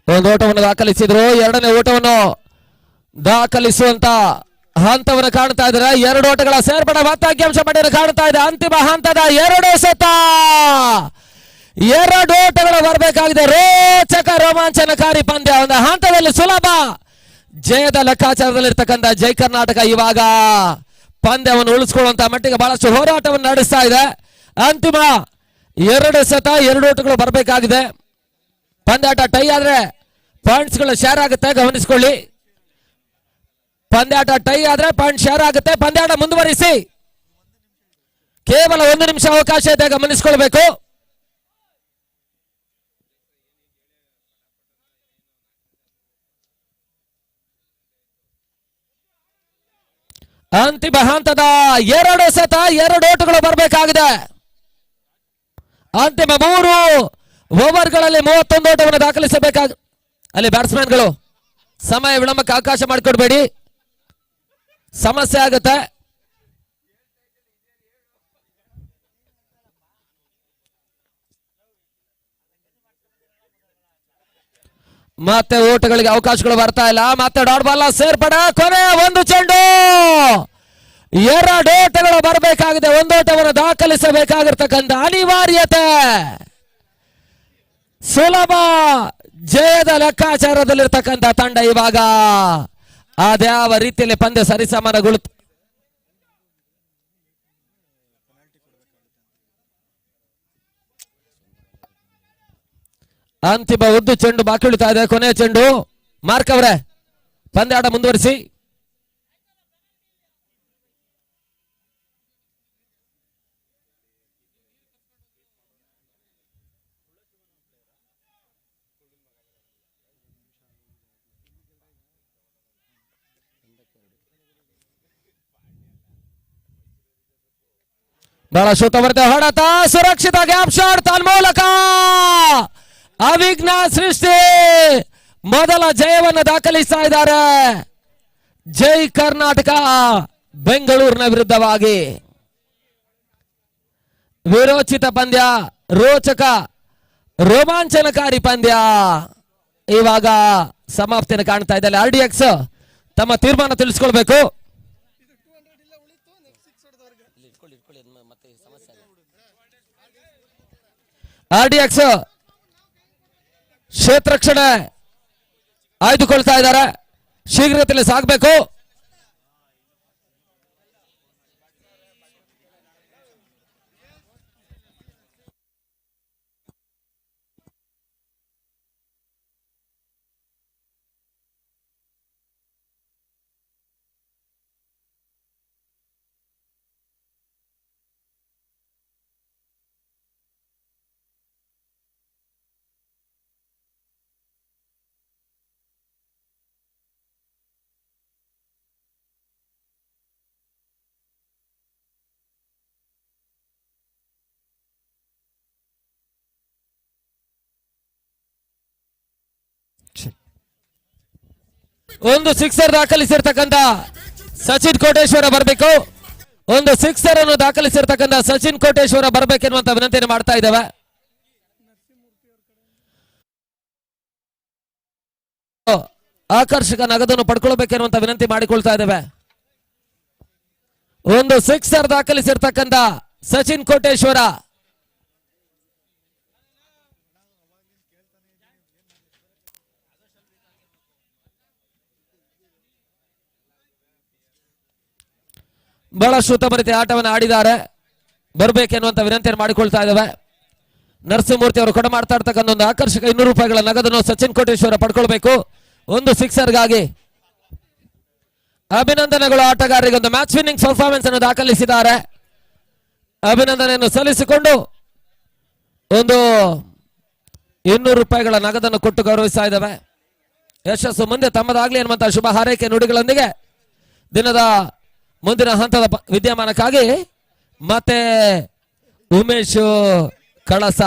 ಒಂದು ಓಟವನ್ನು ದಾಖಲಿಸಿದ್ರು. 2ನೇ ಓಟವನ್ನು ದಾಖಲಿಸುವಂತ ಹಂತವನ್ನು ಕಾಣ್ತಾ ಇದ್ದಾರೆ. 2 ಓಟಗಳ ಸೇರ್ಪಡೆ ಮತ್ತೆ ಅಂಕಿಅಂಶ ಪಡೆಯನ್ನು ಕಾಣ್ತಾ ಇದೆ. ಅಂತಿಮ ಹಂತದ 2 ಎಸೆತ 2 ಓಟಗಳು ಬರಬೇಕಾಗಿದೆ. ರೋಚಕ ರೋಮಾಂಚನಕಾರಿ ಪಂದ್ಯ. ಒಂದು ಹಂತದಲ್ಲಿ ಸುಲಭ ಜಯದ ಲೆಕ್ಕಾಚಾರದಲ್ಲಿರ್ತಕ್ಕಂಥ ಜೈ ಕರ್ನಾಟಕ ಇವಾಗ ಪಂದ್ಯವನ್ನು ಉಳಿಸಿಕೊಳ್ಳುವಂತ ಮಟ್ಟಿಗೆ ಬಹಳಷ್ಟು ಹೋರಾಟವನ್ನು ನಡೆಸ್ತಾ ಇದೆ. ಅಂತಿಮ 2 ಎಸೆತ 2 ಓಟಗಳು ಬರಬೇಕಾಗಿದೆ. ಪಂದ್ಯಾಟ ಟೈ ಆದ್ರೆ ಪಾಯಿಂಟ್ಸ್ ಗಳು ಶೇರ್ ಆಗುತ್ತೆ, ಗಮನಿಸಿಕೊಳ್ಳಿ. ಪಂದ್ಯಾಟ ಟೈ ಆದ್ರೆ ಪಾಯಿಂಟ್ ಶೇರ್ ಆಗುತ್ತೆ. ಪಂದ್ಯಾಟ ಮುಂದುವರಿಸಿ. ಕೇವಲ 1 ನಿಮಿಷ ಅವಕಾಶ ಇದೆ, ಗಮನಿಸಿಕೊಳ್ಬೇಕು. ಅಂತಿಮ ಹಂತದ 2 ಎಸೆತ 2 ಓಟಗಳು ಬರಬೇಕಾಗಿದೆ. ಅಂತಿಮ 3 ಓವರ್ಗಳಲ್ಲಿ 31 ಓಟವನ್ನು ದಾಖಲಿಸಬೇಕಾಗ. ಅಲ್ಲಿ ಬ್ಯಾಟ್ಸ್ಮನ್ಗಳು ಸಮಯ ವಿಳಂಬಕ್ಕೆ ಅವಕಾಶ ಮಾಡಿಕೊಡ್ಬೇಡಿ, ಸಮಸ್ಯೆ ಆಗುತ್ತೆ. ಮತ್ತೆ ಓಟಗಳಿಗೆ ಅವಕಾಶಗಳು ಬರ್ತಾ ಇಲ್ಲ. ಮತ್ತೆ ಡಾಟ್ ಬಾಲ್ ಸೇರ್ಪಡೆ. ಕೊನೆಯ 1 ಚೆಂಡು 2 ಓಟಗಳು ಬರಬೇಕಾಗಿದೆ. 1 ಓಟವನ್ನು ದಾಖಲಿಸಬೇಕಾಗಿರ್ತಕ್ಕಂಥ ಅನಿವಾರ್ಯತೆ. ಸುಲಭ ಜಯದ ಲೆಕ್ಕಾಚಾರದಲ್ಲಿರ್ತಕ್ಕಂಥ ತಂಡ ಇವಾಗ ಅದ್ಯಾವ ರೀತಿಯಲ್ಲಿ ಪಂದ್ಯ ಸರಿಸಮಾನಗೊಳ್ಳುತ್ತೆ. ಅಂತಿಮ 1 ಚೆಂಡು ಬಾಕಿ ಉಳಿತಾ ಇದೆ. ಕೊನೆಯ ಚೆಂಡು. ಮಾರ್ಕ್ ಅವರೇ, ಪಂದ್ಯಾಟ ಮುಂದುವರಿಸಿ. ಬಹಳ ಶುದ್ಧವರ್ತ ಹೊಡೆತ, ಸುರಕ್ಷಿತ ಗ್ಯಾಪ್ ಶಾಟ್ ತನ್ಮೂಲಕ ಅವಿಘ್ನ ಸೃಷ್ಟಿ ಮೊದಲ ಜಯವನ್ನು ದಾಖಲಿಸ್ತಾ ಇದ್ದಾರೆ. ಜೈ ಕರ್ನಾಟಕ ಬೆಂಗಳೂರಿನ ವಿರುದ್ಧವಾಗಿ ವಿರೋಚಿತ ಪಂದ್ಯ, ರೋಚಕ ರೋಮಾಂಚನಕಾರಿ ಪಂದ್ಯ ಇವಾಗ ಸಮಾಪ್ತಿಯನ್ನು ಕಾಣ್ತಾ ಇದ್ದಾರೆ. RDX ತಮ್ಮ ತೀರ್ಮಾನ ತಿಳಿಸ್ಕೊಳ್ಬೇಕು. RDX ಕ್ಷೇತ್ರಕ್ಷಣೆ ಆಯ್ದುಕೊಳ್ತಾ ಇದ್ದಾರೆ. ಶೀಘ್ರದಲ್ಲಿ ಸಾಗಬೇಕು. ಒಂದು ಸಿಕ್ಸರ್ ದಾಖಲಿಸಿರ್ತಕ್ಕಂಥ ಸಚಿನ್ ಕೋಟೇಶ್ವರ ಬರಬೇಕು. ಒಂದು ಸಿಕ್ಸರ್ ಅನ್ನು ದಾಖಲಿಸಿರ್ತಕ್ಕಂಥ ಸಚಿನ್ ಕೋಟೇಶ್ವರ ಬರಬೇಕೆನ್ನುವಂತ ವಿನಂತಿಯನ್ನು ಮಾಡ್ತಾ ಇದ್ದೇವೆ. ಆಕರ್ಷಕ ನಗದನ್ನು ಪಡ್ಕೊಳ್ಬೇಕೆನ್ನುವಂತ ವಿನಂತಿ ಮಾಡಿಕೊಳ್ತಾ ಇದ್ದೇವೆ. ಒಂದು ಸಿಕ್ಸರ್ ದಾಖಲಿಸಿರ್ತಕ್ಕಂಥ ಸಚಿನ್ ಕೋಟೇಶ್ವರ ಬಹಳಷ್ಟು ಉತ್ತಮ ರೀತಿಯ ಆಟವನ್ನು ಆಡಿದ್ದಾರೆ. ಬರಬೇಕೆನ್ನುವಂತ ವಿನಂತಿಯನ್ನು ಮಾಡಿಕೊಳ್ತಾ ಇದ್ದೇವೆ. ನರಸಿಂಹಮೂರ್ತಿ ಅವರು ಕೊಡ ಮಾಡ್ತಾ ಇರ್ತಕ್ಕಂಥ ಒಂದು ಆಕರ್ಷಕ 200 ರೂಪಾಯಿಗಳ ನಗದನ್ನು ಸಚಿನ್ ಕೋಟೇಶ್ವರ ಪಡ್ಕೊಳ್ಬೇಕು. ಒಂದು ಸಿಕ್ಸರ್ಗಾಗಿ ಅಭಿನಂದನೆಗಳು. ಆಟಗಾರರಿಗೆ ಒಂದು ಮ್ಯಾಚ್ ವಿನ್ನಿಂಗ್ ಪರ್ಫಾರ್ಮೆನ್ಸ್ ಅನ್ನು ದಾಖಲಿಸಿದ್ದಾರೆ. ಅಭಿನಂದನೆಯನ್ನು ಸಲ್ಲಿಸಿಕೊಂಡು ಒಂದು 200 ರೂಪಾಯಿಗಳ ನಗದನ್ನು ಕೊಟ್ಟು ಗೌರವಿಸ್ತಾ ಇದ್ದೇವೆ. ಯಶಸ್ಸು ಮುಂದೆ ತಮ್ಮದಾಗ್ಲಿ ಎನ್ನುವಂತಹ ಶುಭ ಹಾರೈಕೆ ನುಡಿಗಳೊಂದಿಗೆ ದಿನದ ಮುಂದಿನ ಹಂತದ ವಿದ್ಯಮಾನಕ್ಕಾಗಿ ಮತ್ತೆ ಉಮೇಶ್ ಕಳಸ